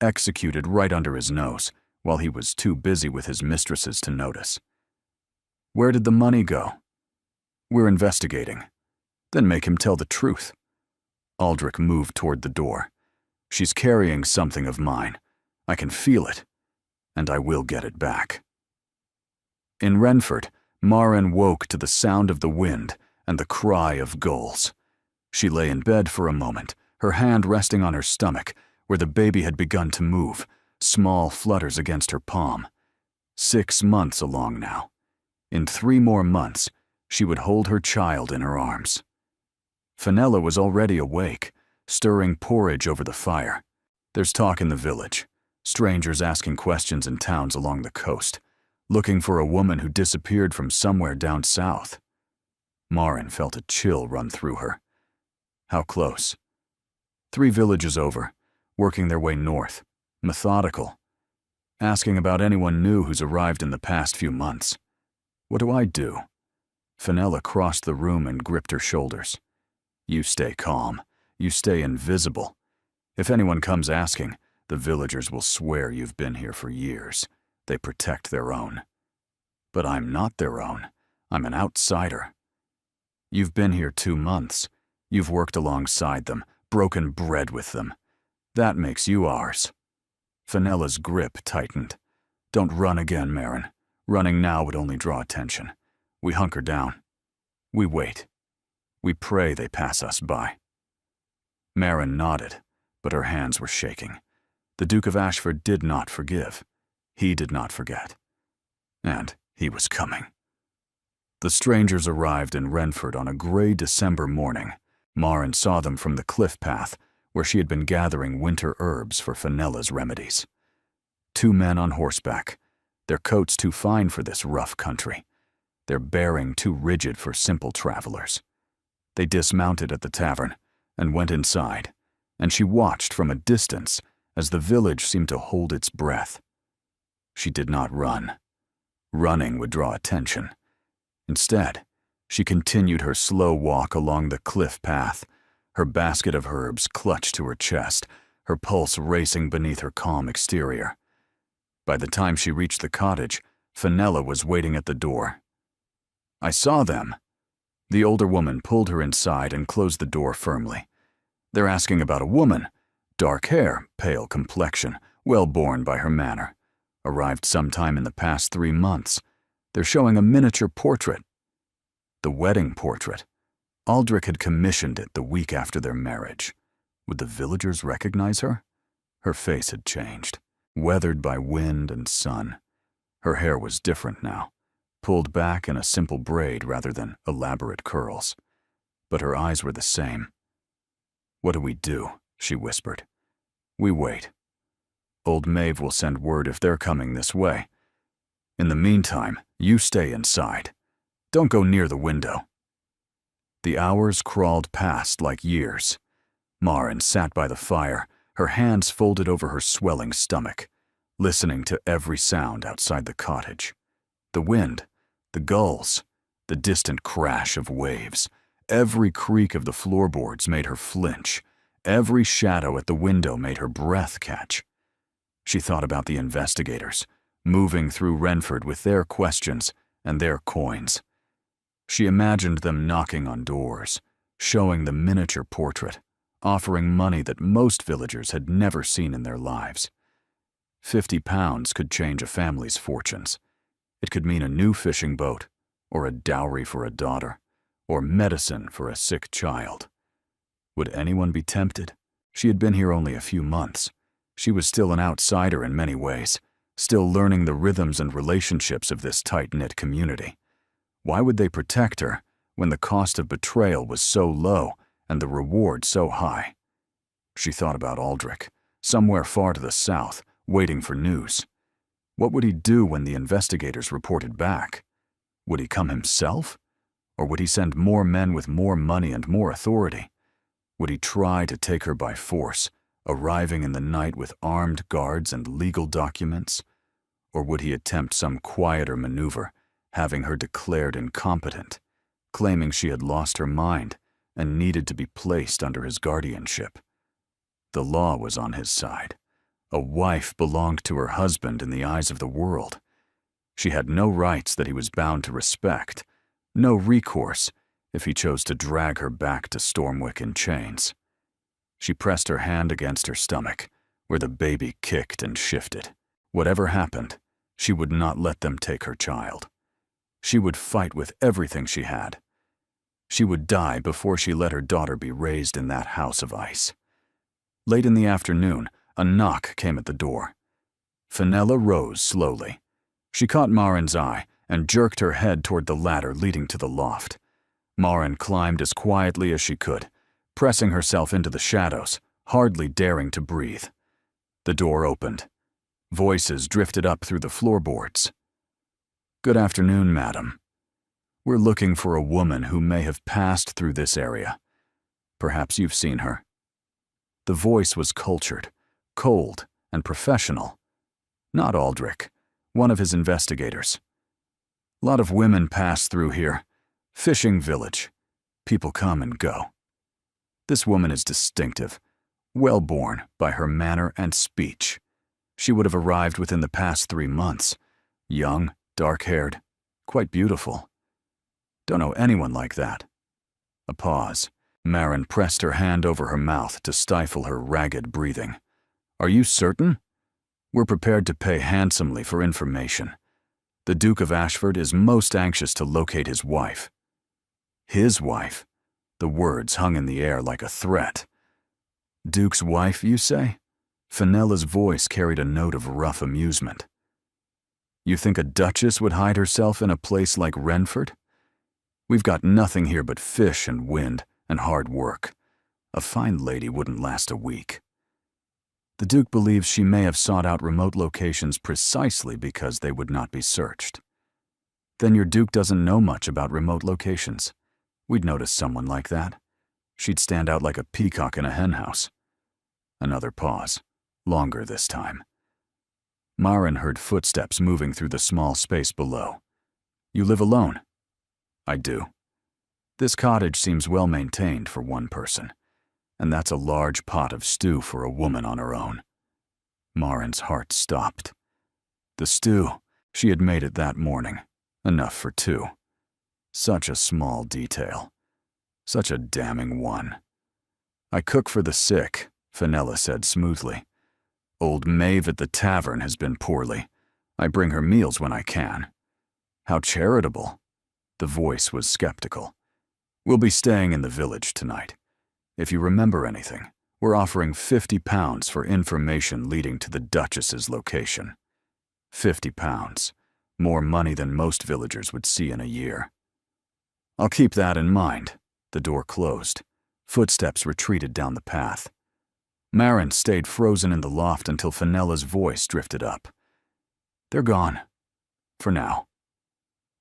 executed right under his nose, while he was too busy with his mistresses to notice. "Where did the money go?" "We're investigating." "Then make him tell the truth." Aldrich moved toward the door. "She's carrying something of mine. I can feel it, and I will get it back." In Renford, Maren woke to the sound of the wind and the cry of gulls. She lay in bed for a moment, her hand resting on her stomach, where the baby had begun to move, small flutters against her palm. 6 months along now. In 3 more months, she would hold her child in her arms. Fenella was already awake, stirring porridge over the fire. There's talk in the village, strangers asking questions in towns along the coast, looking for a woman who disappeared from somewhere down south. Maren felt a chill run through her. How close? 3 villages over, working their way north, methodical, asking about anyone new who's arrived in the past few months. What do I do? Fenella crossed the room and gripped her shoulders. You stay calm. You stay invisible. If anyone comes asking, the villagers will swear you've been here for years. They protect their own. But I'm not their own. I'm an outsider. You've been here 2 months. You've worked alongside them, broken bread with them. That makes you ours. Fenella's grip tightened. Don't run again, Maren. Running now would only draw attention. We hunker down. We wait. We pray they pass us by. Maren nodded, but her hands were shaking. The Duke of Ashford did not forgive. He did not forget. And he was coming. The strangers arrived in Renford on a gray December morning. Maren saw them from the cliff path, where she had been gathering winter herbs for Fenella's remedies. 2 men on horseback, their coats too fine for this rough country, their bearing too rigid for simple travelers. They dismounted at the tavern and went inside, and she watched from a distance as the village seemed to hold its breath. She did not run. Running would draw attention. Instead, she continued her slow walk along the cliff path, her basket of herbs clutched to her chest, her pulse racing beneath her calm exterior. By the time she reached the cottage, Fenella was waiting at the door. I saw them. The older woman pulled her inside and closed the door firmly. They're asking about a woman. Dark hair, pale complexion, well born by her manner. Arrived sometime in the past 3 months. They're showing a miniature portrait. The wedding portrait. Aldrich had commissioned it the week after their marriage. Would the villagers recognize her? Her face had changed, weathered by wind and sun. Her hair was different now, pulled back in a simple braid rather than elaborate curls. But her eyes were the same. What do we do? She whispered. We wait. Old Maeve will send word if they're coming this way. In the meantime, you stay inside. Don't go near the window. The hours crawled past like years. Maren sat by the fire, her hands folded over her swelling stomach, listening to every sound outside the cottage. The wind, the gulls, the distant crash of waves. Every creak of the floorboards made her flinch. Every shadow at the window made her breath catch. She thought about the investigators, moving through Renford with their questions and their coins. She imagined them knocking on doors, showing the miniature portrait, offering money that most villagers had never seen in their lives. £50 could change a family's fortunes. It could mean a new fishing boat, or a dowry for a daughter, or medicine for a sick child. Would anyone be tempted? She had been here only a few months. She was still an outsider in many ways, still learning the rhythms and relationships of this tight-knit community. Why would they protect her when the cost of betrayal was so low and the reward so high? She thought about Aldrich, somewhere far to the south, waiting for news. What would he do when the investigators reported back? Would he come himself? Or would he send more men with more money and more authority? Would he try to take her by force, arriving in the night with armed guards and legal documents? Or would he attempt some quieter maneuver, having her declared incompetent, claiming she had lost her mind and needed to be placed under his guardianship? The law was on his side. A wife belonged to her husband in the eyes of the world. She had no rights that he was bound to respect, no recourse if he chose to drag her back to Stormwick in chains. She pressed her hand against her stomach, where the baby kicked and shifted. Whatever happened, she would not let them take her child. She would fight with everything she had. She would die before she let her daughter be raised in that house of ice. Late in the afternoon, a knock came at the door. Fenella rose slowly. She caught Marin's eye and jerked her head toward the ladder leading to the loft. Marin climbed as quietly as she could, pressing herself into the shadows, hardly daring to breathe. The door opened. Voices drifted up through the floorboards. "Good afternoon, madam. We're looking for a woman who may have passed through this area. Perhaps you've seen her." The voice was cultured, cold, and professional. Not Aldrich, one of his investigators. "A lot of women pass through here. Fishing village. People come and go. This woman is distinctive, well-born by her manner and speech. She would have arrived within the past 3 months. Young, dark-haired, quite beautiful. Don't know anyone like that." A pause. Marin pressed her hand over her mouth to stifle her ragged breathing. "Are you certain? We're prepared to pay handsomely for information. The Duke of Ashford is most anxious to locate his wife." His wife? The words hung in the air like a threat. "Duke's wife, you say?" Fenella's voice carried a note of rough amusement. "You think a duchess would hide herself in a place like Renford? We've got nothing here but fish and wind and hard work. A fine lady wouldn't last a week." The Duke believes she may have sought out remote locations precisely because they would not be searched. "Then your Duke doesn't know much about remote locations. We'd notice someone like that. She'd stand out like a peacock in a henhouse." Another pause, longer this time. Marin heard footsteps moving through the small space below. "You live alone?" "I do. This cottage seems well maintained for one person, and that's a large pot of stew for a woman on her own." Marin's heart stopped. The stew, she had made it that morning, enough for 2. Such a small detail. Such a damning one. "I cook for the sick," Fenella said smoothly. "Old Maeve at the tavern has been poorly. I bring her meals when I can." "How charitable." The voice was skeptical. "We'll be staying in the village tonight. If you remember anything, we're offering £50 for information leading to the Duchess's location. £50. More money than most villagers would see in a year." "I'll keep that in mind." The door closed. Footsteps retreated down the path. Marin stayed frozen in the loft until Fenella's voice drifted up. "They're gone. For now."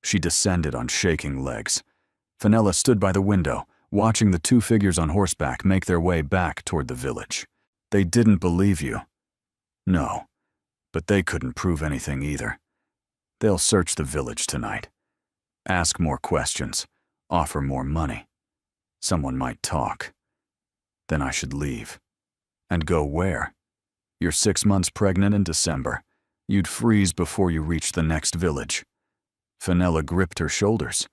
She descended on shaking legs. Fenella stood by the window, watching the 2 figures on horseback make their way back toward the village. "They didn't believe you." "No, but they couldn't prove anything either. They'll search the village tonight. Ask more questions. Offer more money. Someone might talk. Then I should leave." "And go where? You're 6 months pregnant in December. You'd freeze before you reached the next village." Fenella gripped her shoulders.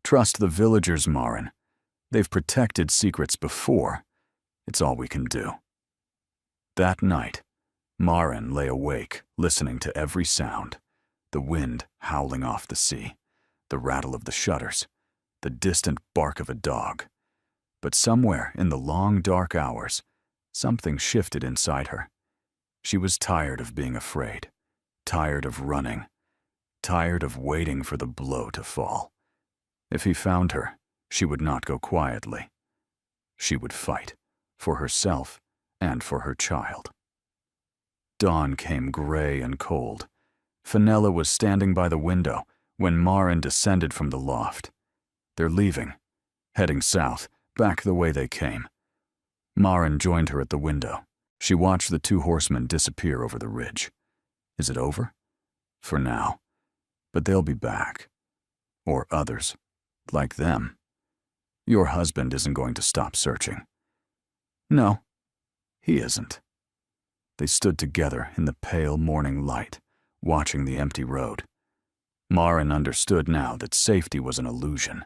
"Trust the villagers, Marin. They've protected secrets before. It's all we can do." That night, Marin lay awake, listening to every sound. The wind howling off the sea, the rattle of the shutters, the distant bark of a dog. But somewhere in the long, dark hours, something shifted inside her. She was tired of being afraid, tired of running, tired of waiting for the blow to fall. If he found her, she would not go quietly. She would fight, for herself and for her child. Dawn came gray and cold. Fenella was standing by the window when Maren descended from the loft. They're leaving, heading south, back the way they came. Maren joined her at the window. She watched the two horsemen disappear over the ridge. Is it over? For now. But they'll be back. Or others, like them. Your husband isn't going to stop searching. No, he isn't. They stood together in the pale morning light, watching the empty road. Maren understood now that safety was an illusion,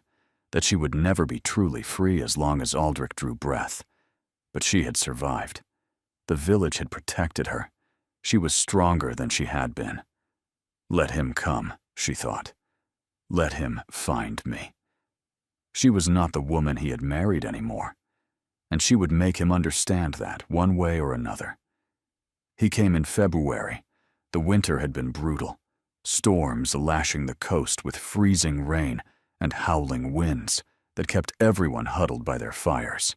that she would never be truly free as long as Aldrich drew breath. But she had survived. The village had protected her. She was stronger than she had been. Let him come, she thought. Let him find me. She was not the woman he had married anymore, and she would make him understand that one way or another. He came in February. The winter had been brutal, storms lashing the coast with freezing rain and howling winds that kept everyone huddled by their fires.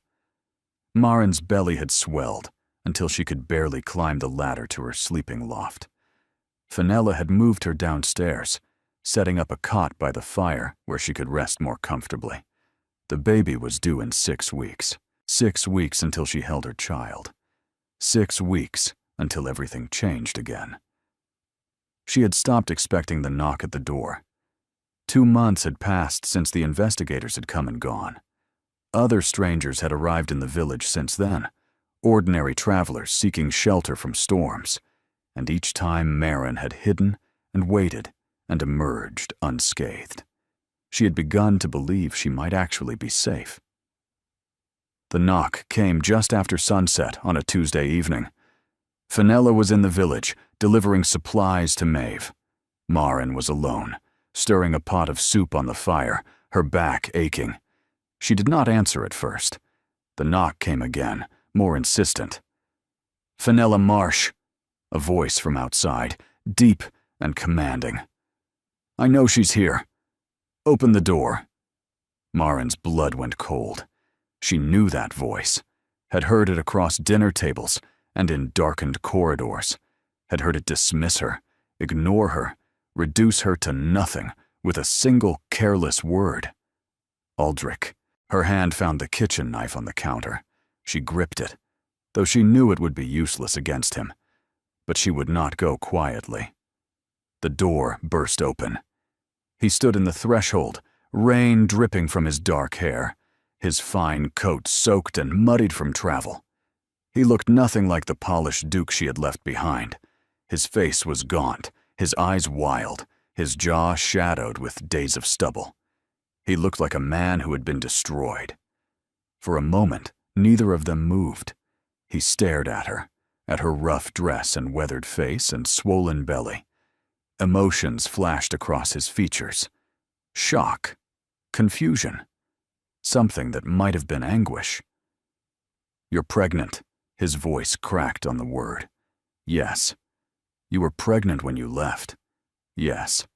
Maren's belly had swelled until she could barely climb the ladder to her sleeping loft. Fenella had moved her downstairs, setting up a cot by the fire where she could rest more comfortably. The baby was due in 6 weeks. 6 weeks until she held her child. 6 weeks until everything changed again. She had stopped expecting the knock at the door. 2 months had passed since the investigators had come and gone. Other strangers had arrived in the village since then, ordinary travelers seeking shelter from storms, and each time Maren had hidden and waited and emerged unscathed. She had begun to believe she might actually be safe. The knock came just after sunset on a Tuesday evening. Fenella was in the village, delivering supplies to Maeve. Maren was alone, stirring a pot of soup on the fire, her back aching. She did not answer at first. The knock came again, more insistent. "Fenella Marsh," a voice from outside, deep and commanding. "I know she's here. Open the door." Maren's blood went cold. She knew that voice, had heard it across dinner tables and in darkened corridors, had heard it dismiss her, ignore her, reduce her to nothing with a single careless word. Aldrich. Her hand found the kitchen knife on the counter. She gripped it, though she knew it would be useless against him. But she would not go quietly. The door burst open. He stood in the threshold, rain dripping from his dark hair, his fine coat soaked and muddied from travel. He looked nothing like the polished duke she had left behind. His face was gaunt, his eyes wild, his jaw shadowed with days of stubble. He looked like a man who had been destroyed. For a moment, neither of them moved. He stared at her rough dress and weathered face and swollen belly. Emotions flashed across his features. Shock, confusion, something that might have been anguish. "You're pregnant," his voice cracked on the word. "Yes. You were pregnant when you left." "Yes."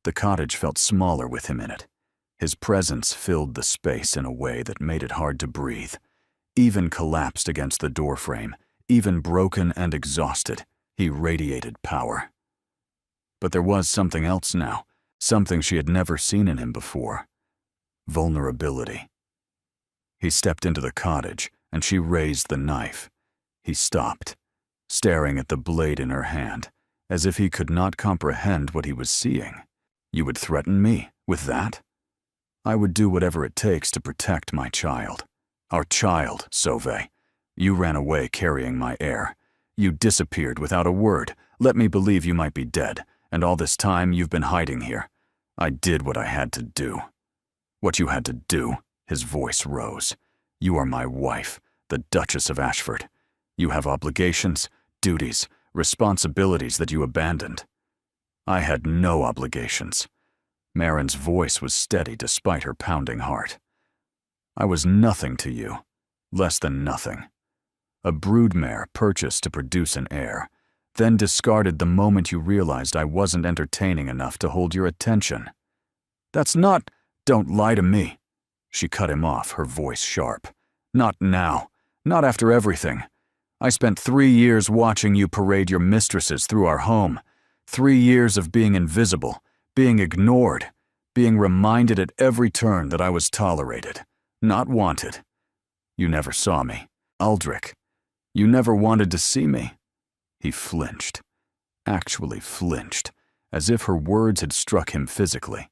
The cottage felt smaller with him in it. His presence filled the space in a way that made it hard to breathe. Even collapsed against the doorframe, even broken and exhausted, he radiated power. But there was something else now, something she had never seen in him before. Vulnerability. He stepped into the cottage, and she raised the knife. He stopped, staring at the blade in her hand, as if he could not comprehend what he was seeing. "You would threaten me with that?" "I would do whatever it takes to protect my child. Our child, Sauvé. You ran away carrying my heir. You disappeared without a word, let me believe you might be dead, and all this time you've been hiding here. I did what I had to do." "What you had to do?" His voice rose. "You are my wife, the Duchess of Ashford. You have obligations, duties, responsibilities that you abandoned." "I had no obligations." Maren's voice was steady despite her pounding heart. "I was nothing to you, less than nothing. A broodmare purchased to produce an heir, then discarded the moment you realized I wasn't entertaining enough to hold your attention. That's not— Don't lie to me. She cut him off, her voice sharp. Not now. Not after everything. I spent 3 years watching you parade your mistresses through our home. 3 years of being invisible, being ignored, being reminded at every turn that I was tolerated, not wanted. You never saw me. Aldrich, you never wanted to see me. He flinched. Actually flinched, as if her words had struck him physically.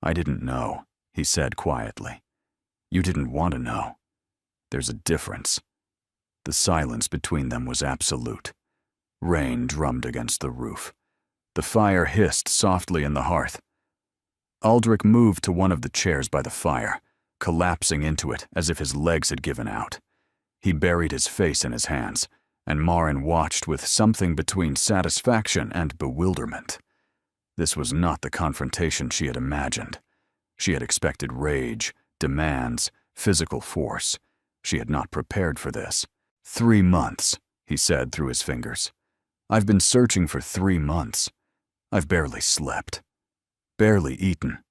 I didn't know, he said quietly. You didn't want to know. There's a difference. The silence between them was absolute. Rain drummed against the roof. The fire hissed softly in the hearth. Aldrich moved to one of the chairs by the fire, collapsing into it as if his legs had given out. He buried his face in his hands, and Maren watched with something between satisfaction and bewilderment. This was not the confrontation she had imagined. She had expected rage, demands, physical force. She had not prepared for this. 3 months, he said through his fingers. I've been searching for 3 months. I've barely slept. Barely eaten.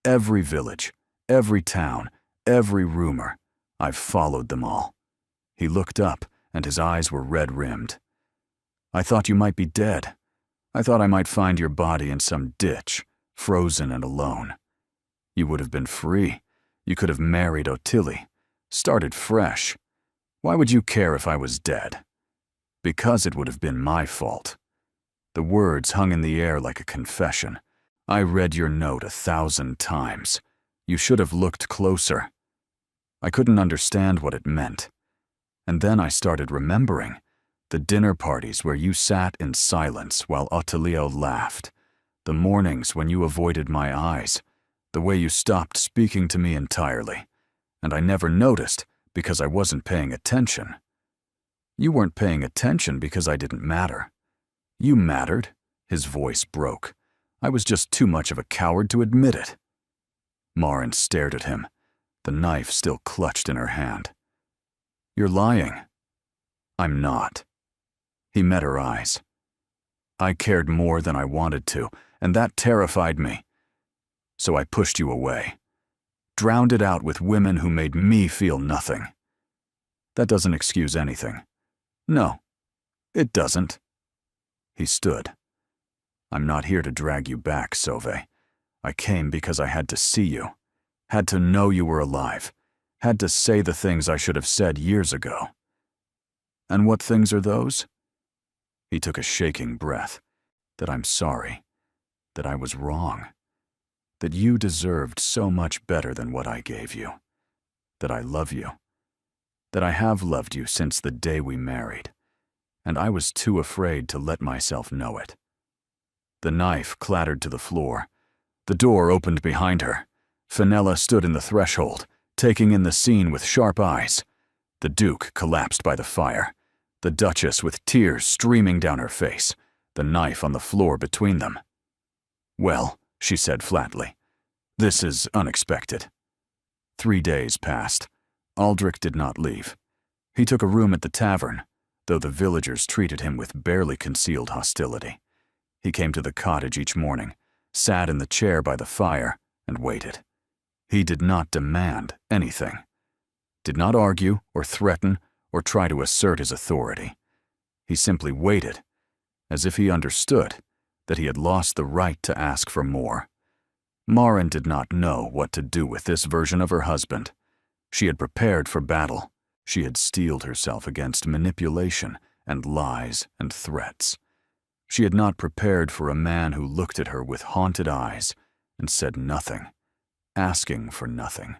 Every village, every town, every rumor. I've followed them all. He looked up, and his eyes were red-rimmed. I thought you might be dead. I thought I might find your body in some ditch, frozen and alone. You would have been free. You could have married Ottilie, started fresh. Why would you care if I was dead? Because it would have been my fault. The words hung in the air like a confession. I read your note 1,000 times. You should have looked closer. I couldn't understand what it meant. And then I started remembering the dinner parties where you sat in silence while Ottilio laughed, the mornings when you avoided my eyes, the way you stopped speaking to me entirely, and I never noticed because I wasn't paying attention. You weren't paying attention because I didn't matter. You mattered. His voice broke. I was just too much of a coward to admit it. Maren stared at him, the knife still clutched in her hand. You're lying. I'm not. He met her eyes. I cared more than I wanted to, and that terrified me. So I pushed you away. Drowned it out with women who made me feel nothing. That doesn't excuse anything. No, it doesn't. He stood. I'm not here to drag you back, Sauve. I came because I had to see you, had to know you were alive, had to say the things I should have said years ago. And what things are those? He took a shaking breath. That I'm sorry, that I was wrong, that you deserved so much better than what I gave you, that I love you, that I have loved you since the day we married, and I was too afraid to let myself know it. The knife clattered to the floor. The door opened behind her. Fenella stood in the threshold, taking in the scene with sharp eyes. The Duke collapsed by the fire, the Duchess with tears streaming down her face, the knife on the floor between them. Well, she said flatly, this is unexpected. 3 days passed. Aldrich did not leave. He took a room at the tavern, though the villagers treated him with barely concealed hostility. He came to the cottage each morning, sat in the chair by the fire, and waited. He did not demand anything, did not argue or threaten or try to assert his authority. He simply waited, as if he understood that he had lost the right to ask for more. Maren did not know what to do with this version of her husband. She had prepared for battle. She had steeled herself against manipulation and lies and threats. She had not prepared for a man who looked at her with haunted eyes and said nothing, asking for nothing,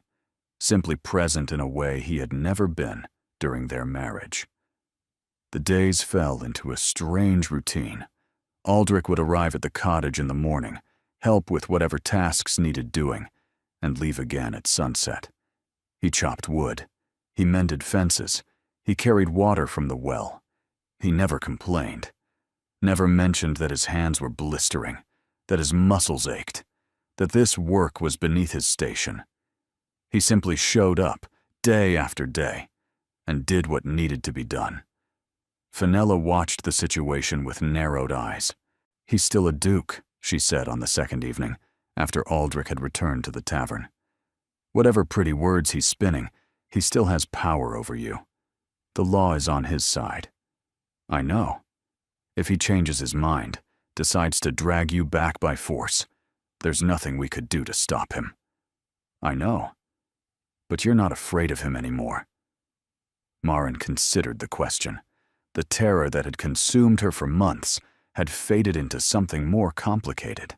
simply present in a way he had never been during their marriage. The days fell into a strange routine. Aldrich would arrive at the cottage in the morning, help with whatever tasks needed doing, and leave again at sunset. He chopped wood. He mended fences. He carried water from the well. He never complained. Never mentioned that his hands were blistering, that his muscles ached, that this work was beneath his station. He simply showed up, day after day, and did what needed to be done. Fenella watched the situation with narrowed eyes. "He's still a duke," she said on the second evening, after Aldrich had returned to the tavern. "Whatever pretty words he's spinning, he still has power over you. The law is on his side. I know. If he changes his mind, decides to drag you back by force, there's nothing we could do to stop him. I know. But you're not afraid of him anymore." Maren considered the question. The terror that had consumed her for months had faded into something more complicated.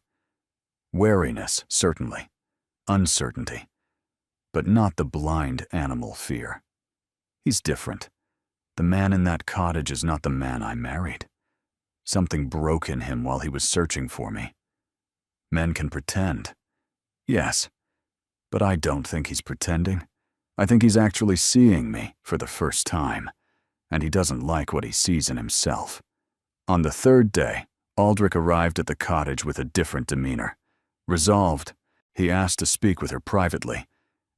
Wariness, certainly. Uncertainty. But not the blind animal fear. He's different. The man in that cottage is not the man I married. Something broke in him while he was searching for me. Men can pretend. Yes. But I don't think he's pretending. I think he's actually seeing me for the first time, and he doesn't like what he sees in himself. On the third day, Aldrich arrived at the cottage with a different demeanor. Resolved, he asked to speak with her privately,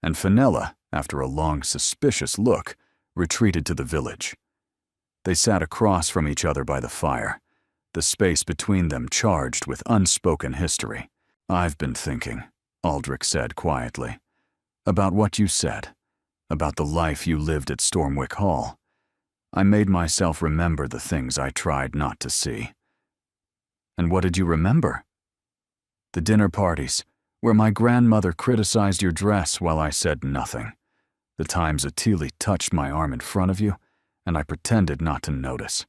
and Fenella, after a long, suspicious look, retreated to the village. They sat across from each other by the fire, the space between them charged with unspoken history. "I've been thinking," Aldrich said quietly, "about what you said, about the life you lived at Stormwick Hall. I made myself remember the things I tried not to see." "And what did you remember?" "The dinner parties, where my grandmother criticized your dress while I said nothing. The times Atili touched my arm in front of you, and I pretended not to notice.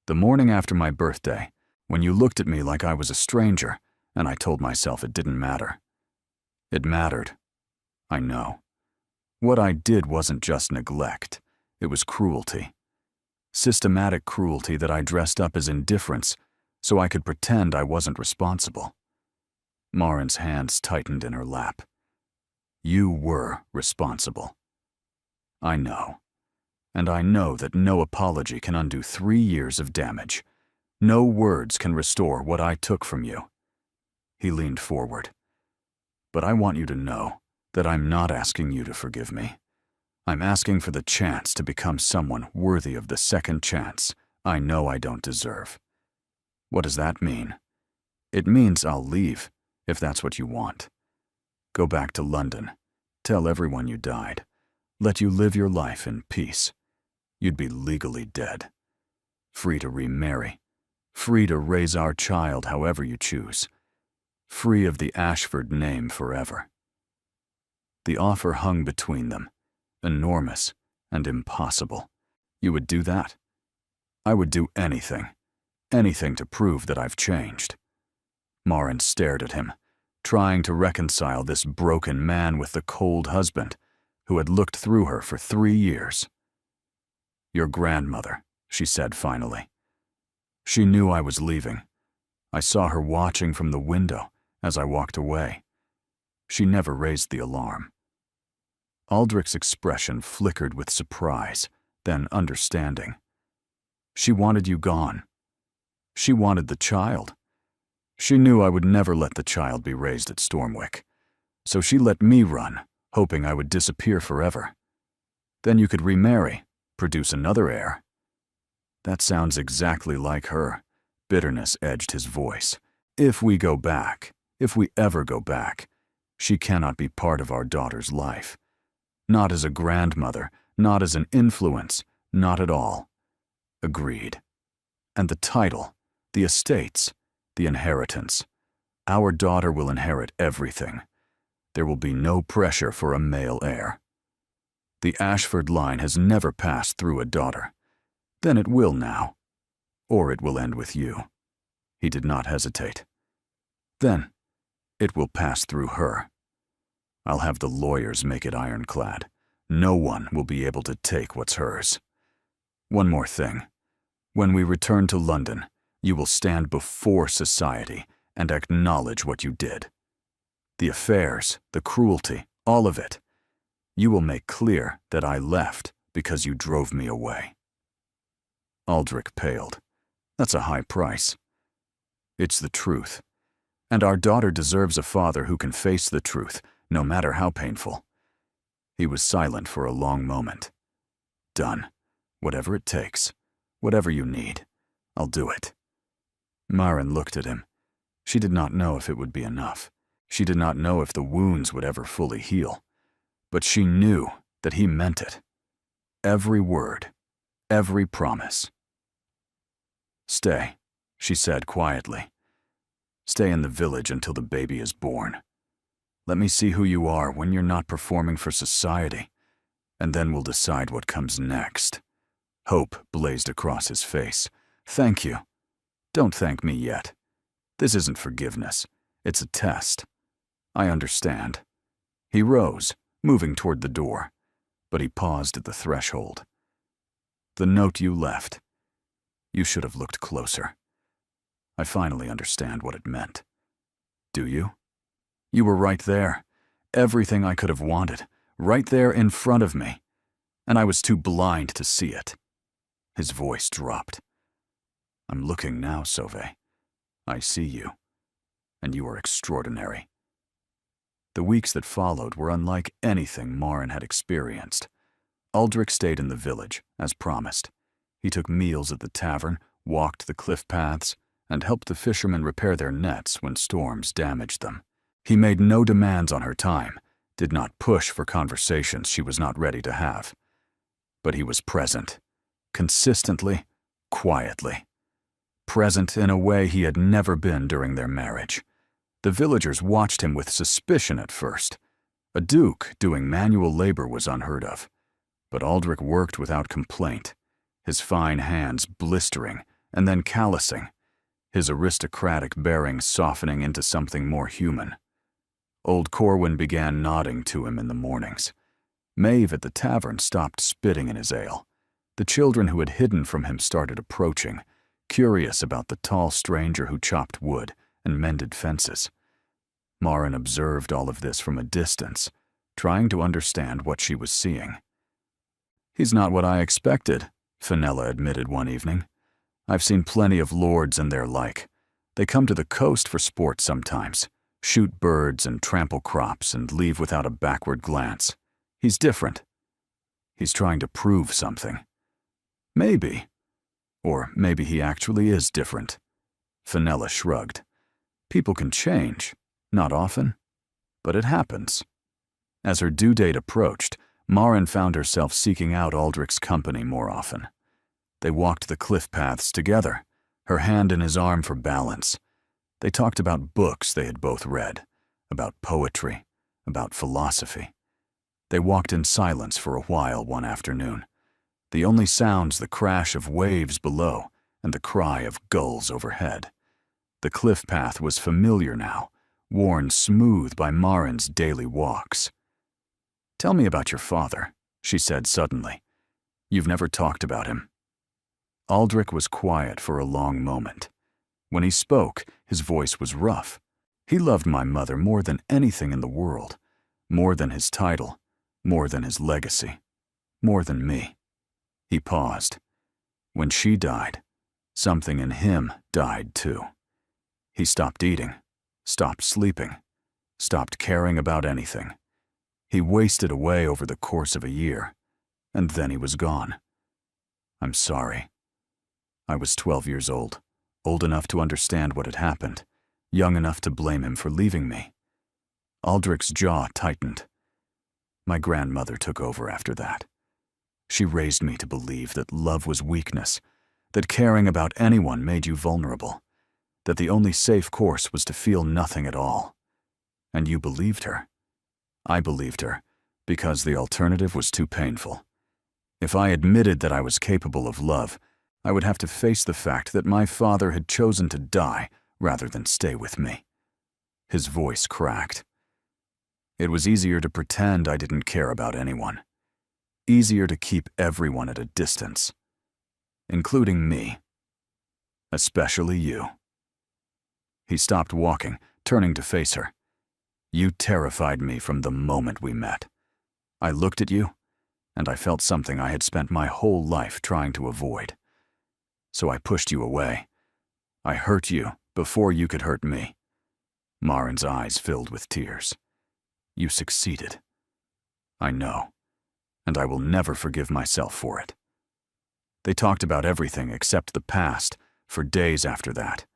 The morning after my birthday, when you looked at me like I was a stranger, and I told myself it didn't matter. It mattered. I know. What I did wasn't just neglect. It was cruelty. Systematic cruelty that I dressed up as indifference so I could pretend I wasn't responsible." Maren's hands tightened in her lap. "You were responsible. I know. And I know that no apology can undo 3 years of damage. No words can restore what I took from you." He leaned forward. "But I want you to know that I'm not asking you to forgive me. I'm asking for the chance to become someone worthy of the second chance I know I don't deserve. What does that mean? It means I'll leave, if that's what you want. Go back to London. Tell everyone you died. Let you live your life in peace. You'd be legally dead. Free to remarry. Free to raise our child however you choose. Free of the Ashford name forever." The offer hung between them, enormous and impossible. "You would do that?" "I would do anything. Anything to prove that I've changed." Maren stared at him, trying to reconcile this broken man with the cold husband who had looked through her for 3 years. "Your grandmother," she said finally. "She knew I was leaving. I saw her watching from the window as I walked away. She never raised the alarm." Aldrich's expression flickered with surprise, then understanding. "She wanted you gone. She wanted the child. She knew I would never let the child be raised at Stormwick. So she let me run, hoping I would disappear forever. Then you could remarry, produce another heir." "That sounds exactly like her." Bitterness edged his voice. "If we go back, if we ever go back, she cannot be part of our daughter's life. Not as a grandmother, not as an influence, not at all." "Agreed. And the title, the estates, the inheritance. Our daughter will inherit everything. There will be no pressure for a male heir. The Ashford line has never passed through a daughter. Then it will now. Or it will end with you." He did not hesitate. "Then it will pass through her. I'll have the lawyers make it ironclad. No one will be able to take what's hers. One more thing. When we return to London, you will stand before society and acknowledge what you did. The affairs, the cruelty, all of it. You will make clear that I left because you drove me away." Aldrich paled. "That's a high price." "It's the truth. And our daughter deserves a father who can face the truth, no matter how painful." He was silent for a long moment. "Done. Whatever it takes. Whatever you need, I'll do it." Maren looked at him. She did not know if it would be enough. She did not know if the wounds would ever fully heal. But she knew that he meant it. Every word, every promise. "Stay," she said quietly. "Stay in the village until the baby is born. Let me see who you are when you're not performing for society, and then we'll decide what comes next." Hope blazed across his face. "Thank you. Don't thank me yet. This isn't forgiveness. It's a test. I understand." He rose, moving toward the door, but he paused at the threshold. "The note you left. You should have looked closer. I finally understand what it meant. Do you? You were right there. Everything I could have wanted, right there in front of me. And I was too blind to see it." His voice dropped. "I'm looking now, Sauvé. I see you. And you are extraordinary." The weeks that followed were unlike anything Maren had experienced. Aldrich stayed in the village, as promised. He took meals at the tavern, walked the cliff paths, and helped the fishermen repair their nets when storms damaged them. He made no demands on her time, did not push for conversations she was not ready to have. But he was present, consistently, quietly. Present in a way he had never been during their marriage. The villagers watched him with suspicion at first. A duke doing manual labor was unheard of. But Aldrich worked without complaint, his fine hands blistering and then callousing, his aristocratic bearing softening into something more human. Old Corwin began nodding to him in the mornings. Maeve at the tavern stopped spitting in his ale. The children who had hidden from him started approaching, curious about the tall stranger who chopped wood and mended fences. Maren observed all of this from a distance, trying to understand what she was seeing. "He's not what I expected," Fenella admitted one evening. "I've seen plenty of lords and their like. They come to the coast for sport sometimes, shoot birds and trample crops and leave without a backward glance. He's different. He's trying to prove something. Maybe. Or maybe he actually is different." Fenella shrugged. "People can change. Not often. But it happens." As her due date approached, Maren found herself seeking out Aldrich's company more often. They walked the cliff paths together, her hand in his arm for balance. They talked about books they had both read, about poetry, about philosophy. They walked in silence for a while one afternoon. The only sounds the crash of waves below and the cry of gulls overhead. The cliff path was familiar now, worn smooth by Maren's daily walks. "Tell me about your father," she said suddenly. "You've never talked about him." Aldrich was quiet for a long moment. When he spoke, his voice was rough. "He loved my mother more than anything in the world, more than his title, more than his legacy, more than me." He paused. When she died, something in him died too. He stopped eating, stopped sleeping, stopped caring about anything. He wasted away over the course of a year, and then he was gone. "I'm sorry. I was 12 years old enough to understand what had happened, young enough to blame him for leaving me." Aldrich's jaw tightened. "My grandmother took over after that. She raised me to believe that love was weakness, that caring about anyone made you vulnerable, that the only safe course was to feel nothing at all. And you believed her. I believed her because the alternative was too painful. If I admitted that I was capable of love, I would have to face the fact that my father had chosen to die rather than stay with me." His voice cracked. "It was easier to pretend I didn't care about anyone. Easier to keep everyone at a distance. Including me. Especially you." He stopped walking, turning to face her. "You terrified me from the moment we met. I looked at you, and I felt something I had spent my whole life trying to avoid. So I pushed you away. I hurt you before you could hurt me." Maren's eyes filled with tears. "You succeeded. I know, and I will never forgive myself for it." They talked about everything except the past for days after that.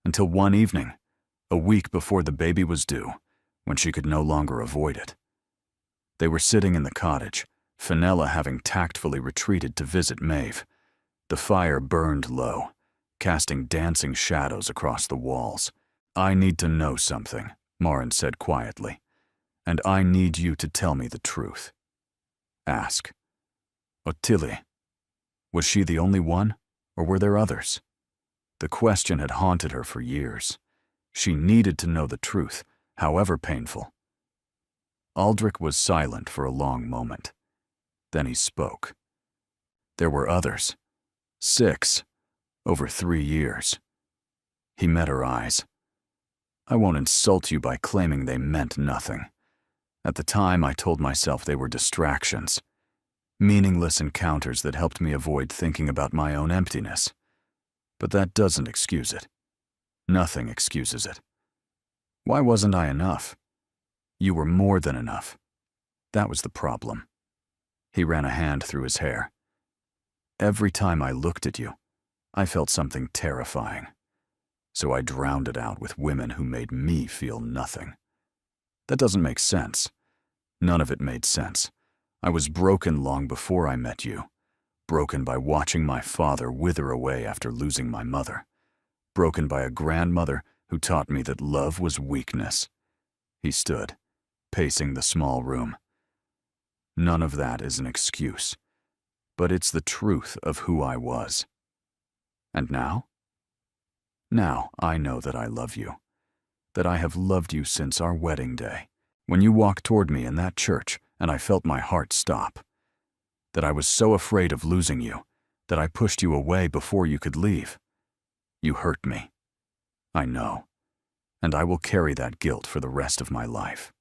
Until one evening, a week before the baby was due, when she could no longer avoid it. They were sitting in the cottage, Fenella having tactfully retreated to visit Maeve. The fire burned low, casting dancing shadows across the walls. "I need to know something," Marin said quietly, "and I need you to tell me the truth." "Ask." "Ottilie, was she the only one, or were there others?" The question had haunted her for years. She needed to know the truth, however painful. Aldrich was silent for a long moment. Then he spoke. "There were others. 6, over 3 years." He met her eyes. "I won't insult you by claiming they meant nothing. At the time, I told myself they were distractions, meaningless encounters that helped me avoid thinking about my own emptiness. But that doesn't excuse it. Nothing excuses it. Why wasn't I enough? You were more than enough. That was the problem." He ran a hand through his hair. "Every time I looked at you, I felt something terrifying. So I drowned it out with women who made me feel nothing. That doesn't make sense. None of it made sense. I was broken long before I met you. Broken by watching my father wither away after losing my mother. Broken by a grandmother who taught me that love was weakness." He stood, pacing the small room. "None of that is an excuse, but it's the truth of who I was. And now? Now I know that I love you, that I have loved you since our wedding day, when you walked toward me in that church and I felt my heart stop. That I was so afraid of losing you, that I pushed you away before you could leave. You hurt me. I know, and I will carry that guilt for the rest of my life."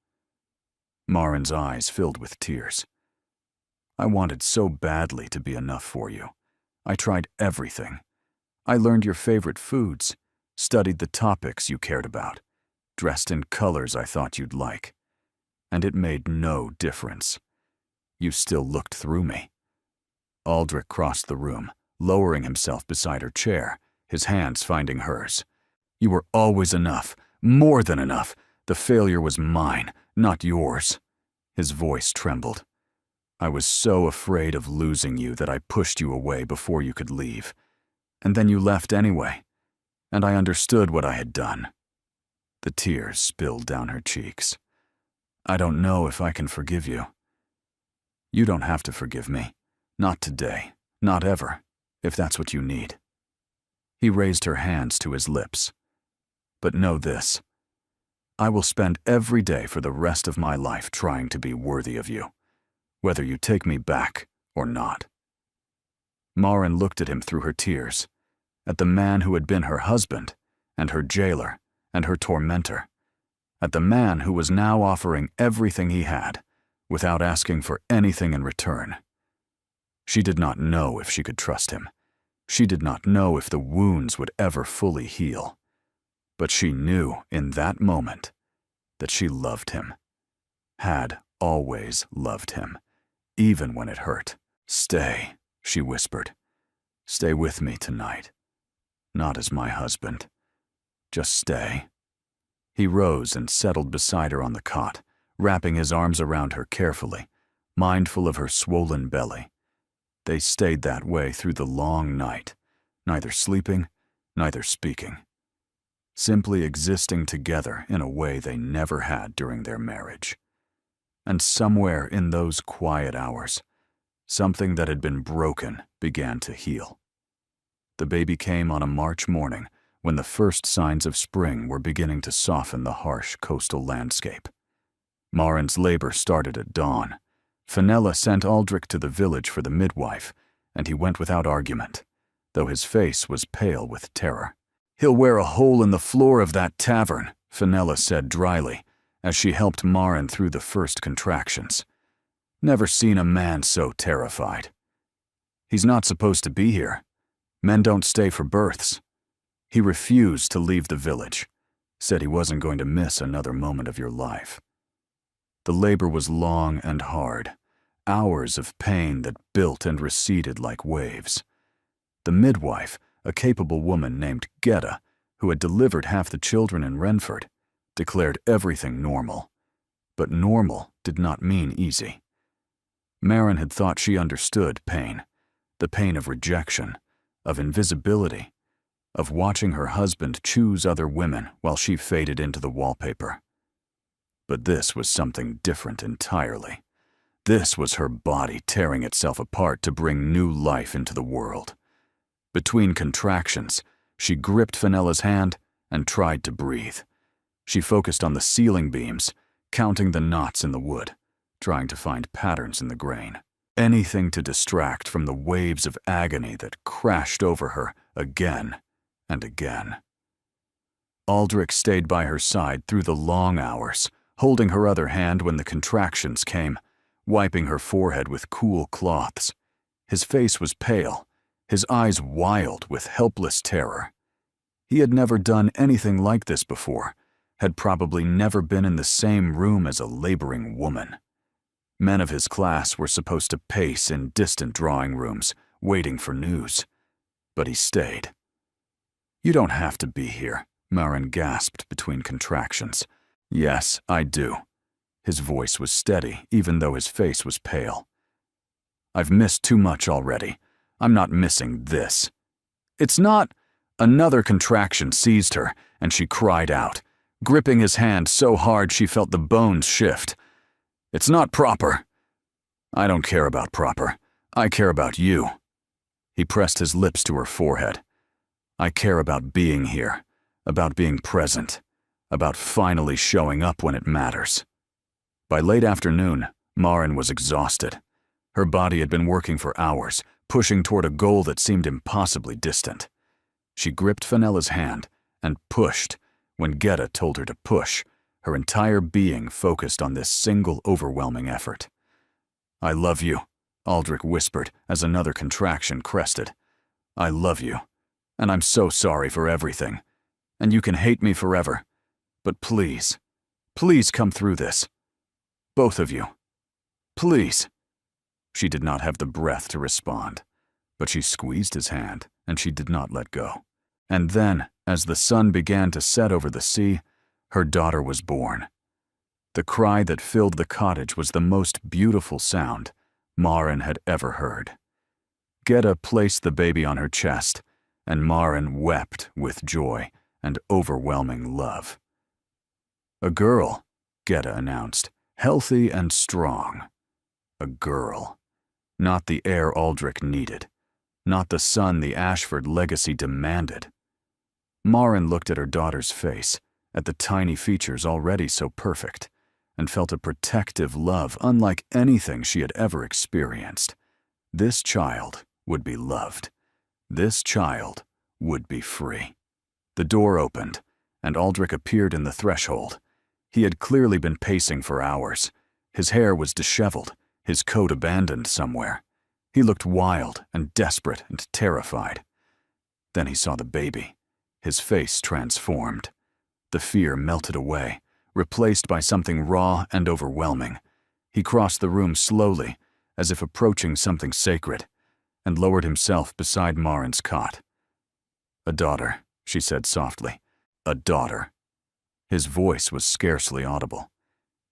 Marin's eyes filled with tears. "I wanted so badly to be enough for you. I tried everything. I learned your favorite foods, studied the topics you cared about, dressed in colors I thought you'd like. And it made no difference. You still looked through me." Aldrich crossed the room, lowering himself beside her chair, his hands finding hers. "You were always enough, more than enough. The failure was mine, not yours." His voice trembled. "I was so afraid of losing you that I pushed you away before you could leave. And then you left anyway, and I understood what I had done." The tears spilled down her cheeks. "I don't know if I can forgive you." "You don't have to forgive me. Not today, not ever, if that's what you need." He raised her hands to his lips. "But know this. I will spend every day for the rest of my life trying to be worthy of you, whether you take me back or not." Marin looked at him through her tears, at the man who had been her husband, and her jailer, and her tormentor, at the man who was now offering everything he had, without asking for anything in return. She did not know if she could trust him. She did not know if the wounds would ever fully heal. But she knew in that moment that she loved him, had always loved him, even when it hurt. "Stay," she whispered. "Stay with me tonight. Not as my husband. Just stay." He rose and settled beside her on the cot, wrapping his arms around her carefully, mindful of her swollen belly. They stayed that way through the long night, neither sleeping, neither speaking, simply existing together in a way they never had during their marriage. And somewhere in those quiet hours, something that had been broken began to heal. The baby came on a March morning when the first signs of spring were beginning to soften the harsh coastal landscape. Marin's labor started at dawn. Fenella sent Aldrich to the village for the midwife, and he went without argument, though his face was pale with terror. "He'll wear a hole in the floor of that tavern," Fenella said dryly, as she helped Marin through the first contractions. "Never seen a man so terrified. He's not supposed to be here. Men don't stay for births." He refused to leave the village, said he wasn't going to miss another moment of your life. The labor was long and hard, hours of pain that built and receded like waves. The midwife, a capable woman named Geta, who had delivered half the children in Renford, declared everything normal. But normal did not mean easy. Maren had thought she understood pain, the pain of rejection, of invisibility, of watching her husband choose other women while she faded into the wallpaper. But this was something different entirely. This was her body tearing itself apart to bring new life into the world. Between contractions, she gripped Fenella's hand and tried to breathe. She focused on the ceiling beams, counting the knots in the wood, trying to find patterns in the grain. Anything to distract from the waves of agony that crashed over her again and again. Aldrich stayed by her side through the long hours, holding her other hand when the contractions came, wiping her forehead with cool cloths. His face was pale, his eyes wild with helpless terror. He had never done anything like this before, had probably never been in the same room as a laboring woman. Men of his class were supposed to pace in distant drawing rooms, waiting for news. But he stayed. "You don't have to be here," Maren gasped between contractions. "Yes, I do." His voice was steady, even though his face was pale. "I've missed too much already. I'm not missing this." "It's not—" Another contraction seized her, and she cried out, gripping his hand so hard she felt the bones shift. "It's not proper." "I don't care about proper. I care about you." He pressed his lips to her forehead. "I care about being here, about being present, about finally showing up when it matters." By late afternoon, Maren was exhausted. Her body had been working for hours, pushing toward a goal that seemed impossibly distant. She gripped Fenella's hand and pushed when Geta told her to push, her entire being focused on this single overwhelming effort. "I love you," Aldrich whispered as another contraction crested. "I love you, and I'm so sorry for everything. And you can hate me forever. But please, please come through this. Both of you. Please." She did not have the breath to respond, but she squeezed his hand, and she did not let go. And then, as the sun began to set over the sea, her daughter was born. The cry that filled the cottage was the most beautiful sound Maren had ever heard. Geta placed the baby on her chest, and Maren wept with joy and overwhelming love. "A girl," Geta announced, "healthy and strong. A girl. Not the heir Aldrich needed. Not the son the Ashford legacy demanded." Maren looked at her daughter's face, at the tiny features already so perfect, and felt a protective love unlike anything she had ever experienced. This child would be loved. This child would be free. The door opened, and Aldrich appeared in the threshold. He had clearly been pacing for hours. His hair was disheveled, his coat abandoned somewhere. He looked wild and desperate and terrified. Then he saw the baby. His face transformed. The fear melted away, replaced by something raw and overwhelming. He crossed the room slowly, as if approaching something sacred, and lowered himself beside Maren's cot. "A daughter," she said softly. "A daughter." His voice was scarcely audible.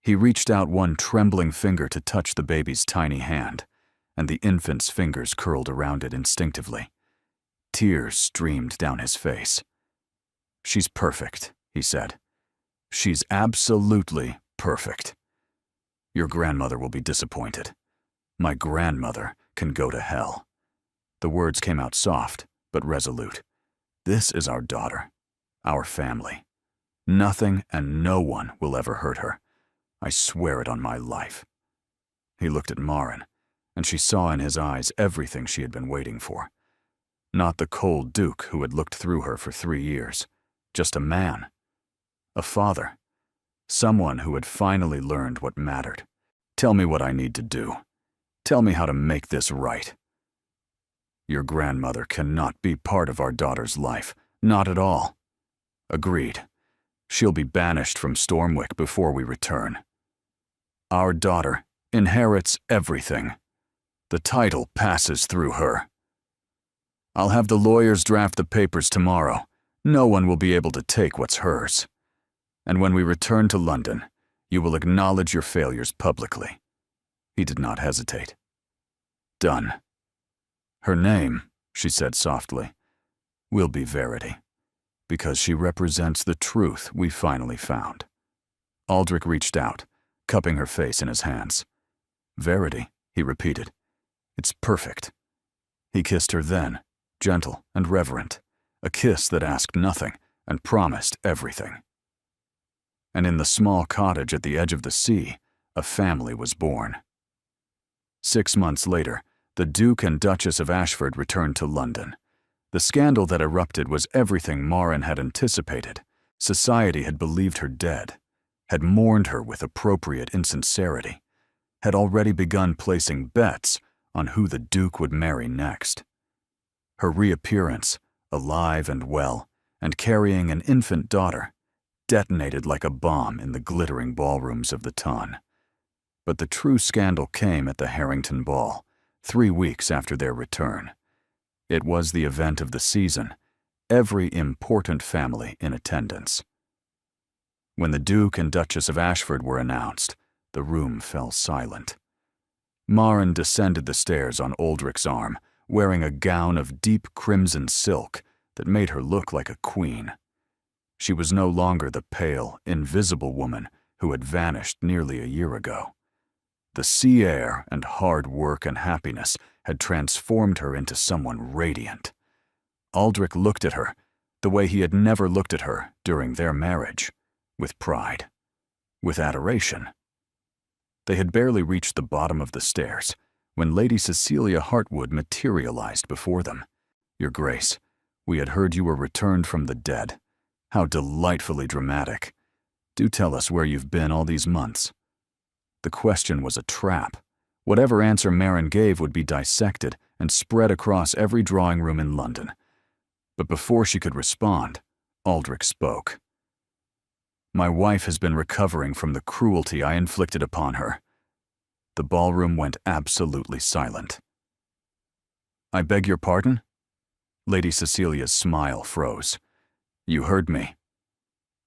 He reached out one trembling finger to touch the baby's tiny hand, and the infant's fingers curled around it instinctively. Tears streamed down his face. "She's perfect," he said. "She's absolutely perfect. Your grandmother will be disappointed. My grandmother can go to hell." The words came out soft, but resolute. "This is our daughter, our family. Nothing and no one will ever hurt her. I swear it on my life." He looked at Maren, and she saw in his eyes everything she had been waiting for. Not the cold duke who had looked through her for 3 years. Just a man. A father. Someone who had finally learned what mattered. "Tell me what I need to do. Tell me how to make this right." "Your grandmother cannot be part of our daughter's life. Not at all." "Agreed. She'll be banished from Stormwick before we return." "Our daughter inherits everything. The title passes through her. I'll have the lawyers draft the papers tomorrow. No one will be able to take what's hers. And when we return to London, you will acknowledge your failures publicly." He did not hesitate. "Done. Her name," she said softly, "will be Verity, because she represents the truth we finally found." Aldrich reached out, cupping her face in his hands. "Verity," he repeated. "It's perfect." He kissed her then, gentle and reverent, a kiss that asked nothing and promised everything. And in the small cottage at the edge of the sea, a family was born. 6 months later, the Duke and Duchess of Ashford returned to London. The scandal that erupted was everything Marin had anticipated. Society had believed her dead, had mourned her with appropriate insincerity, had already begun placing bets on who the Duke would marry next. Her reappearance, alive and well, and carrying an infant daughter, detonated like a bomb in the glittering ballrooms of the Ton. But the true scandal came at the Harrington Ball, 3 weeks after their return. It was the event of the season, every important family in attendance. When the Duke and Duchess of Ashford were announced, the room fell silent. Marin descended the stairs on Aldrich's arm, wearing a gown of deep crimson silk that made her look like a queen. She was no longer the pale, invisible woman who had vanished nearly a year ago. The sea air and hard work and happiness had transformed her into someone radiant. Aldrich looked at her the way he had never looked at her during their marriage, with pride, with adoration. They had barely reached the bottom of the stairs when Lady Cecilia Hartwood materialized before them. "Your Grace, we had heard you were returned from the dead. How delightfully dramatic. Do tell us where you've been all these months." The question was a trap. Whatever answer Marin gave would be dissected and spread across every drawing room in London. But before she could respond, Aldrich spoke. "My wife has been recovering from the cruelty I inflicted upon her." The ballroom went absolutely silent. "I beg your pardon?" Lady Cecilia's smile froze. "You heard me."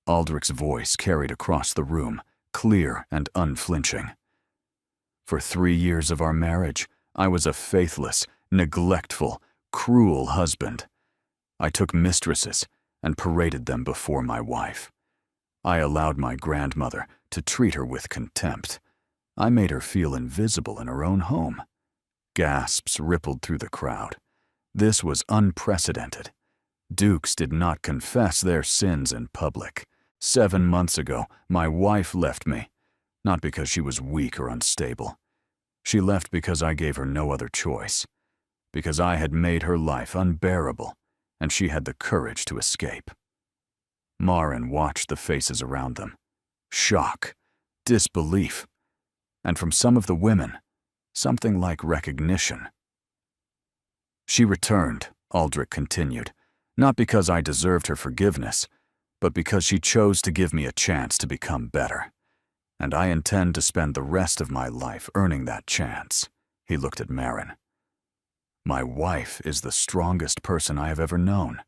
Aldrich's voice carried across the room, clear and unflinching. "For 3 years of our marriage, I was a faithless, neglectful, cruel husband. I took mistresses and paraded them before my wife. I allowed my grandmother to treat her with contempt. I made her feel invisible in her own home." Gasps rippled through the crowd. This was unprecedented. Dukes did not confess their sins in public. 7 months ago, my wife left me, not because she was weak or unstable. She left because I gave her no other choice, because I had made her life unbearable, and she had the courage to escape. Marin watched the faces around them. Shock, disbelief, and from some of the women, something like recognition. "She returned," Aldrich continued, "not because I deserved her forgiveness, but because she chose to give me a chance to become better. And I intend to spend the rest of my life earning that chance." He looked at Marin. "My wife is the strongest person I have ever known.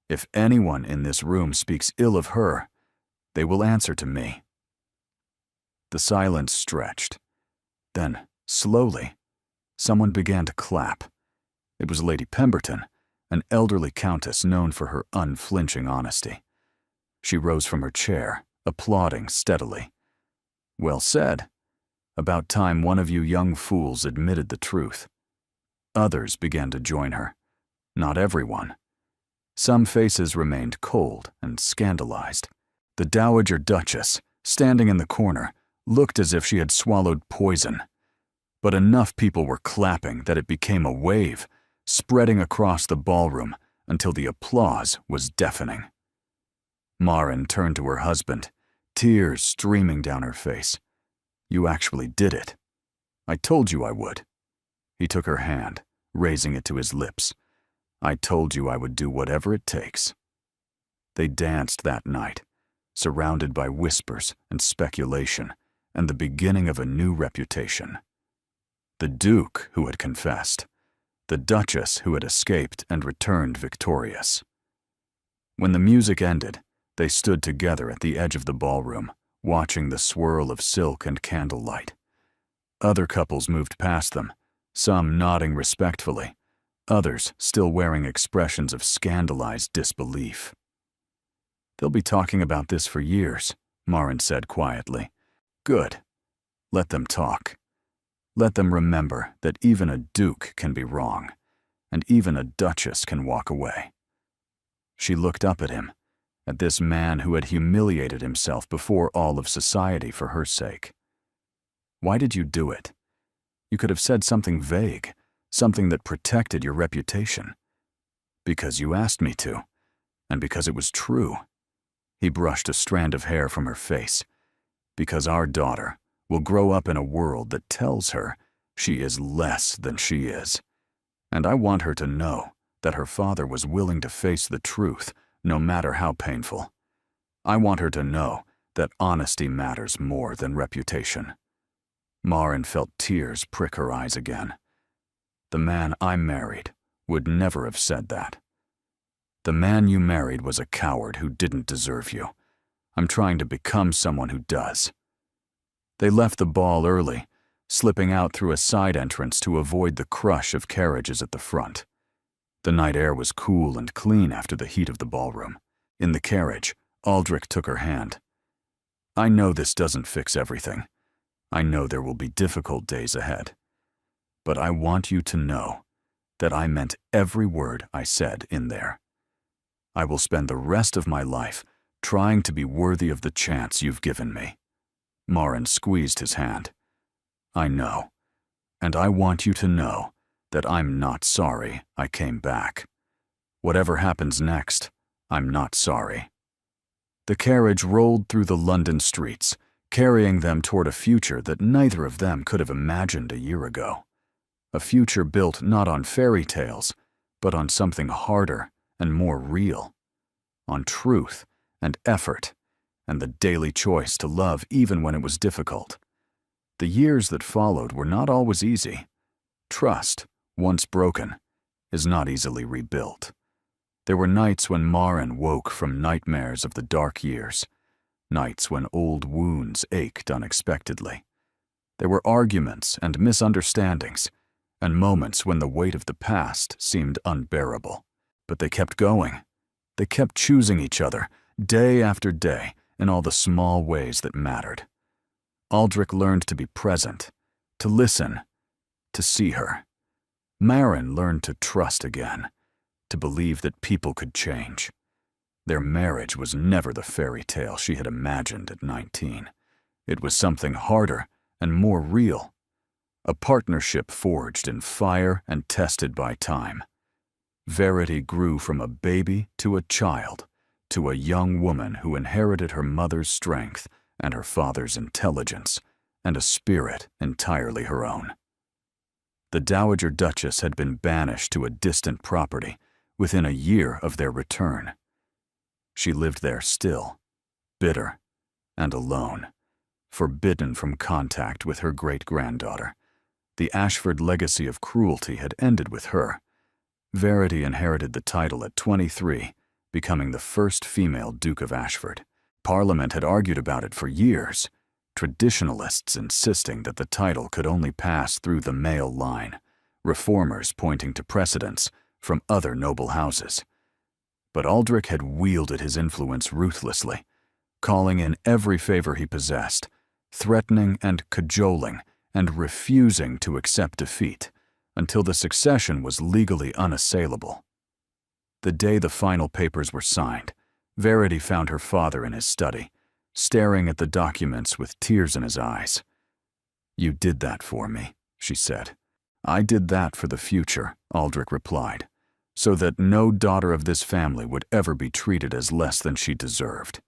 If anyone in this room speaks ill of her, they will answer to me." The silence stretched. Then, slowly, someone began to clap. It was Lady Pemberton, an elderly countess known for her unflinching honesty. She rose from her chair, applauding steadily. "Well said. About time one of you young fools admitted the truth." Others began to join her. Not everyone. Some faces remained cold and scandalized. The Dowager Duchess, standing in the corner, looked as if she had swallowed poison. But enough people were clapping that it became a wave, spreading across the ballroom until the applause was deafening. Marin turned to her husband, tears streaming down her face. "You actually did it. I told you I would." He took her hand, raising it to his lips. "I told you I would do whatever it takes." They danced that night, surrounded by whispers and speculation, and the beginning of a new reputation. The Duke who had confessed, the Duchess who had escaped and returned victorious. When the music ended, they stood together at the edge of the ballroom, watching the swirl of silk and candlelight. Other couples moved past them, some nodding respectfully, others still wearing expressions of scandalized disbelief. "They'll be talking about this for years," Marin said quietly. "Good. Let them talk. Let them remember that even a duke can be wrong, and even a duchess can walk away." She looked up at him, at this man who had humiliated himself before all of society for her sake. "Why did you do it? You could have said something vague, something that protected your reputation." "Because you asked me to, and because it was true." He brushed a strand of hair from her face. "Because our daughter will grow up in a world that tells her she is less than she is. And I want her to know that her father was willing to face the truth, no matter how painful. I want her to know that honesty matters more than reputation." Marin felt tears prick her eyes again. "The man I married would never have said that. The man you married was a coward who didn't deserve you. I'm trying to become someone who does." They left the ball early, slipping out through a side entrance to avoid the crush of carriages at the front. The night air was cool and clean after the heat of the ballroom. In the carriage, Aldrich took her hand. "I know this doesn't fix everything. I know there will be difficult days ahead. But I want you to know that I meant every word I said in there. I will spend the rest of my life trying to be worthy of the chance you've given me." Marin squeezed his hand. "I know, and I want you to know that I'm not sorry I came back. Whatever happens next, I'm not sorry." The carriage rolled through the London streets, carrying them toward a future that neither of them could have imagined a year ago. A future built not on fairy tales, but on something harder and more real. On truth and effort, and the daily choice to love even when it was difficult. The years that followed were not always easy. Trust, once broken, is not easily rebuilt. There were nights when Marin woke from nightmares of the dark years, nights when old wounds ached unexpectedly. There were arguments and misunderstandings, and moments when the weight of the past seemed unbearable. But they kept going. They kept choosing each other, day after day, in all the small ways that mattered. Aldrich learned to be present, to listen, to see her. Marin learned to trust again, to believe that people could change. Their marriage was never the fairy tale she had imagined at 19. It was something harder and more real. A partnership forged in fire and tested by time. Verity grew from a baby to a child, to a young woman who inherited her mother's strength and her father's intelligence, and a spirit entirely her own. The Dowager Duchess had been banished to a distant property within a year of their return. She lived there still, bitter and alone, forbidden from contact with her great-granddaughter. The Ashford legacy of cruelty had ended with her. Verity inherited the title at 23, becoming the first female Duke of Ashford. Parliament had argued about it for years, traditionalists insisting that the title could only pass through the male line, reformers pointing to precedents from other noble houses. But Aldrich had wielded his influence ruthlessly, calling in every favor he possessed, threatening and cajoling and refusing to accept defeat until the succession was legally unassailable. The day the final papers were signed, Verity found her father in his study, staring at the documents with tears in his eyes. "You did that for me," she said. "I did that for the future," Aldrich replied, "so that no daughter of this family would ever be treated as less than she deserved,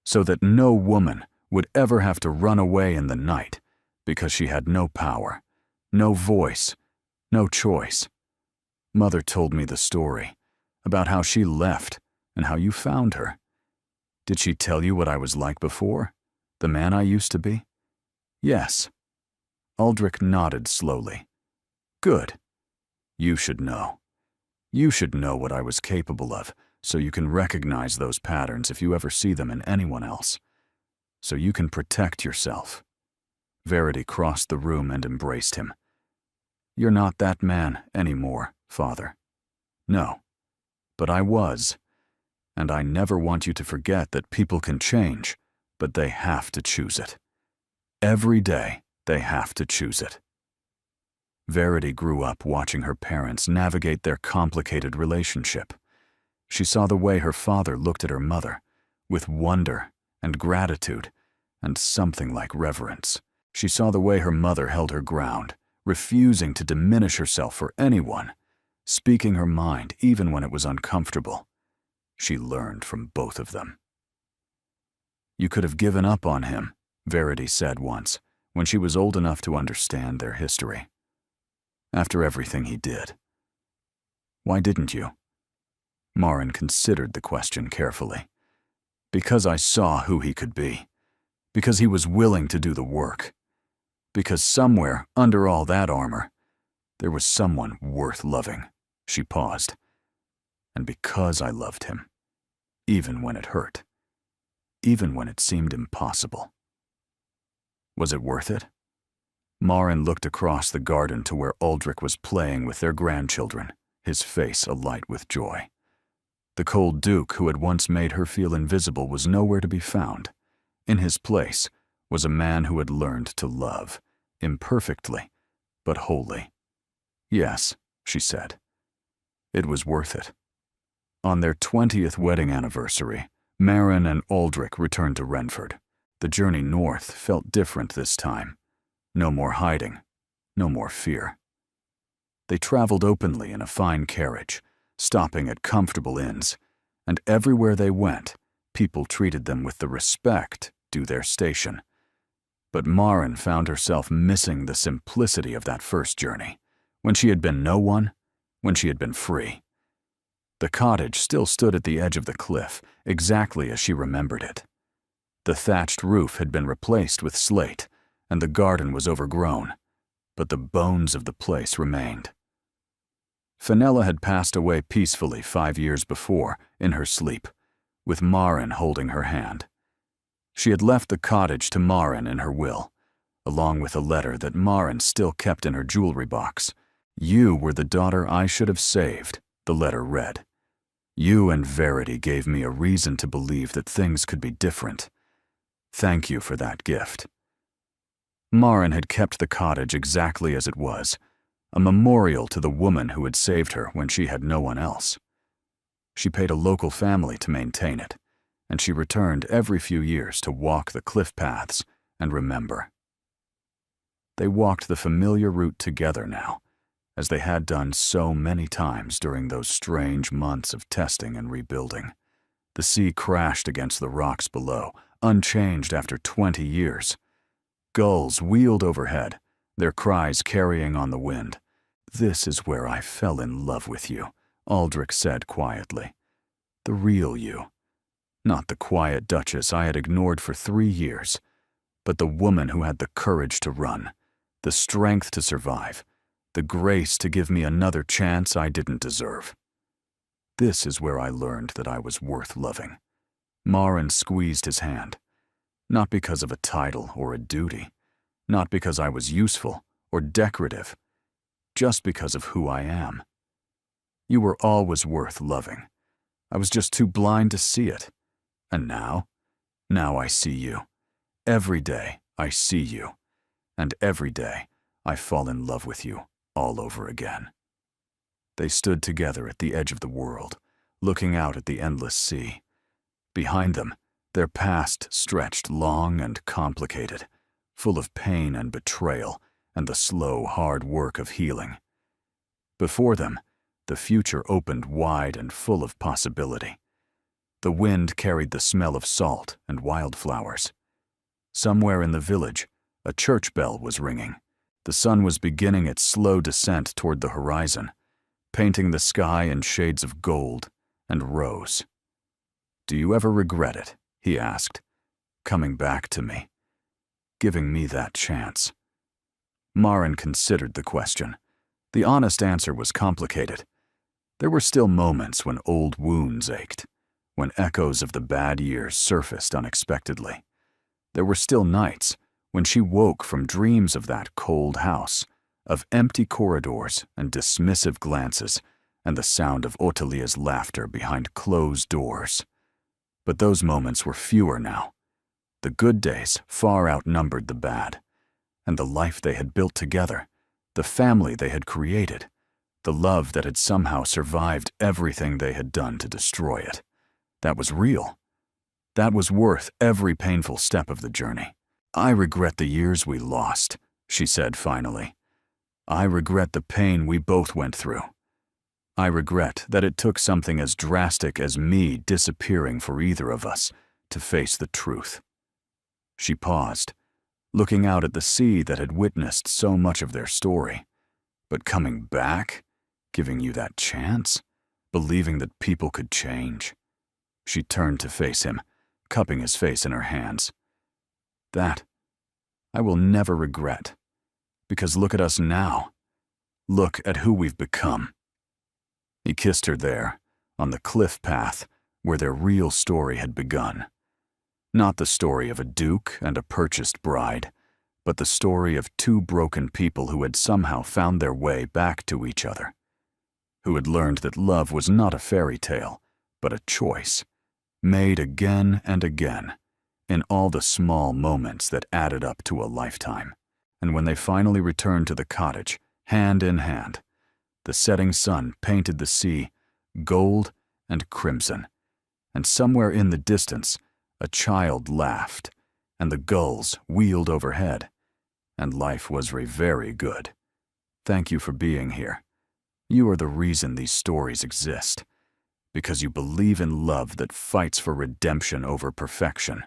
so that no woman would ever have to run away in the night because she had no power, no voice, no choice. Mother told me the story about how she left and how you found her. Did she tell you what I was like before, the man I used to be? Yes. Aldrich nodded slowly. Good. You should know. You should know what I was capable of, so you can recognize those patterns if you ever see them in anyone else. So you can protect yourself. Verity crossed the room and embraced him. You're not that man anymore, Father. No. But I was. And I never want you to forget that people can change, but they have to choose it. Every day, they have to choose it. Verity grew up watching her parents navigate their complicated relationship. She saw the way her father looked at her mother, with wonder and gratitude and something like reverence. She saw the way her mother held her ground, refusing to diminish herself for anyone, speaking her mind even when it was uncomfortable. She learned from both of them. You could have given up on him, Verity said once, when she was old enough to understand their history. After everything he did. Why didn't you? Marin considered the question carefully. Because I saw who he could be. Because he was willing to do the work. Because somewhere, under all that armor, there was someone worth loving. She paused. And because I loved him, even when it hurt, even when it seemed impossible. Was it worth it? Marin looked across the garden to where Aldrich was playing with their grandchildren, his face alight with joy. The cold Duke who had once made her feel invisible was nowhere to be found. In his place was a man who had learned to love, imperfectly, but wholly. Yes, she said. It was worth it. On their 20th wedding anniversary, Marin and Aldrich returned to Renford. The journey north felt different this time. No more hiding, no more fear. They traveled openly in a fine carriage, stopping at comfortable inns, and everywhere they went, people treated them with the respect due their station. But Marin found herself missing the simplicity of that first journey, when she had been no one, when she had been free. The cottage still stood at the edge of the cliff, exactly as she remembered it. The thatched roof had been replaced with slate, and the garden was overgrown, but the bones of the place remained. Fenella had passed away peacefully 5 years before, in her sleep, with Marin holding her hand. She had left the cottage to Marin in her will, along with a letter that Marin still kept in her jewelry box. You were the daughter I should have saved, the letter read. You and Verity gave me a reason to believe that things could be different. Thank you for that gift. Marin had kept the cottage exactly as it was, a memorial to the woman who had saved her when she had no one else. She paid a local family to maintain it, and she returned every few years to walk the cliff paths and remember. They walked the familiar route together now, as they had done so many times during those strange months of testing and rebuilding. The sea crashed against the rocks below, unchanged after 20 years. Gulls wheeled overhead, their cries carrying on the wind. This is where I fell in love with you, Aldrich said quietly. The real you. Not the quiet duchess I had ignored for 3 years, but the woman who had the courage to run, the strength to survive, the grace to give me another chance I didn't deserve. This is where I learned that I was worth loving. Marin squeezed his hand. Not because of a title or a duty, not because I was useful or decorative, just because of who I am. You were always worth loving. I was just too blind to see it. And now I see you. Every day I see you. And every day I fall in love with you all over again. They stood together at the edge of the world, looking out at the endless sea. Behind them, their past stretched long and complicated, full of pain and betrayal and the slow, hard work of healing. Before them, the future opened wide and full of possibility. The wind carried the smell of salt and wildflowers. Somewhere in the village, a church bell was ringing. The sun was beginning its slow descent toward the horizon, painting the sky in shades of gold and rose. Do you ever regret it? He asked, coming back to me. giving me that chance?" Maren considered the question. The honest answer was complicated. There were still moments when old wounds ached, when echoes of the bad years surfaced unexpectedly. There were still nights when she woke from dreams of that cold house, of empty corridors and dismissive glances, and the sound of Otilia's laughter behind closed doors. But those moments were fewer now. The good days far outnumbered the bad, and the life they had built together, the family they had created, the love that had somehow survived everything they had done to destroy it, that was real. That was worth every painful step of the journey. "I regret the years we lost," she said finally. "I regret the pain we both went through. I regret that it took something as drastic as me disappearing for either of us to face the truth." She paused, looking out at the sea that had witnessed so much of their story. But coming back, giving you that chance, believing that people could change. She turned to face him, cupping his face in her hands. "That I will never regret, because look at us now. Look at who we've become." He kissed her there, on the cliff path where their real story had begun. Not the story of a duke and a purchased bride, but the story of two broken people who had somehow found their way back to each other, who had learned that love was not a fairy tale, but a choice, made again and again, in all the small moments that added up to a lifetime. And when they finally returned to the cottage, hand in hand, the setting sun painted the sea gold and crimson, and somewhere in the distance, a child laughed, and the gulls wheeled overhead, and life was very good. Thank you for being here. You are the reason these stories exist, because you believe in love that fights for redemption over perfection,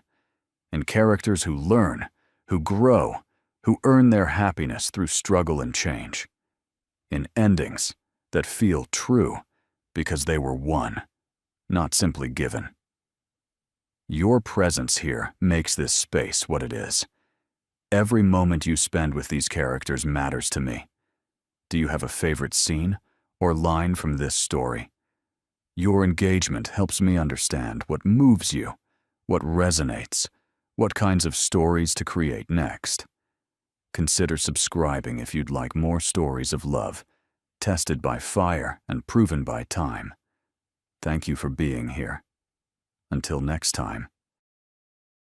in characters who learn, who grow, who earn their happiness through struggle and change, in endings that feel true because they were won, not simply given. Your presence here makes this space what it is. Every moment you spend with these characters matters to me. Do you have a favorite scene or line from this story? Your engagement helps me understand what moves you, what resonates, what kinds of stories to create next. Consider subscribing if you'd like more stories of love, tested by fire and proven by time. Thank you for being here. Until next time.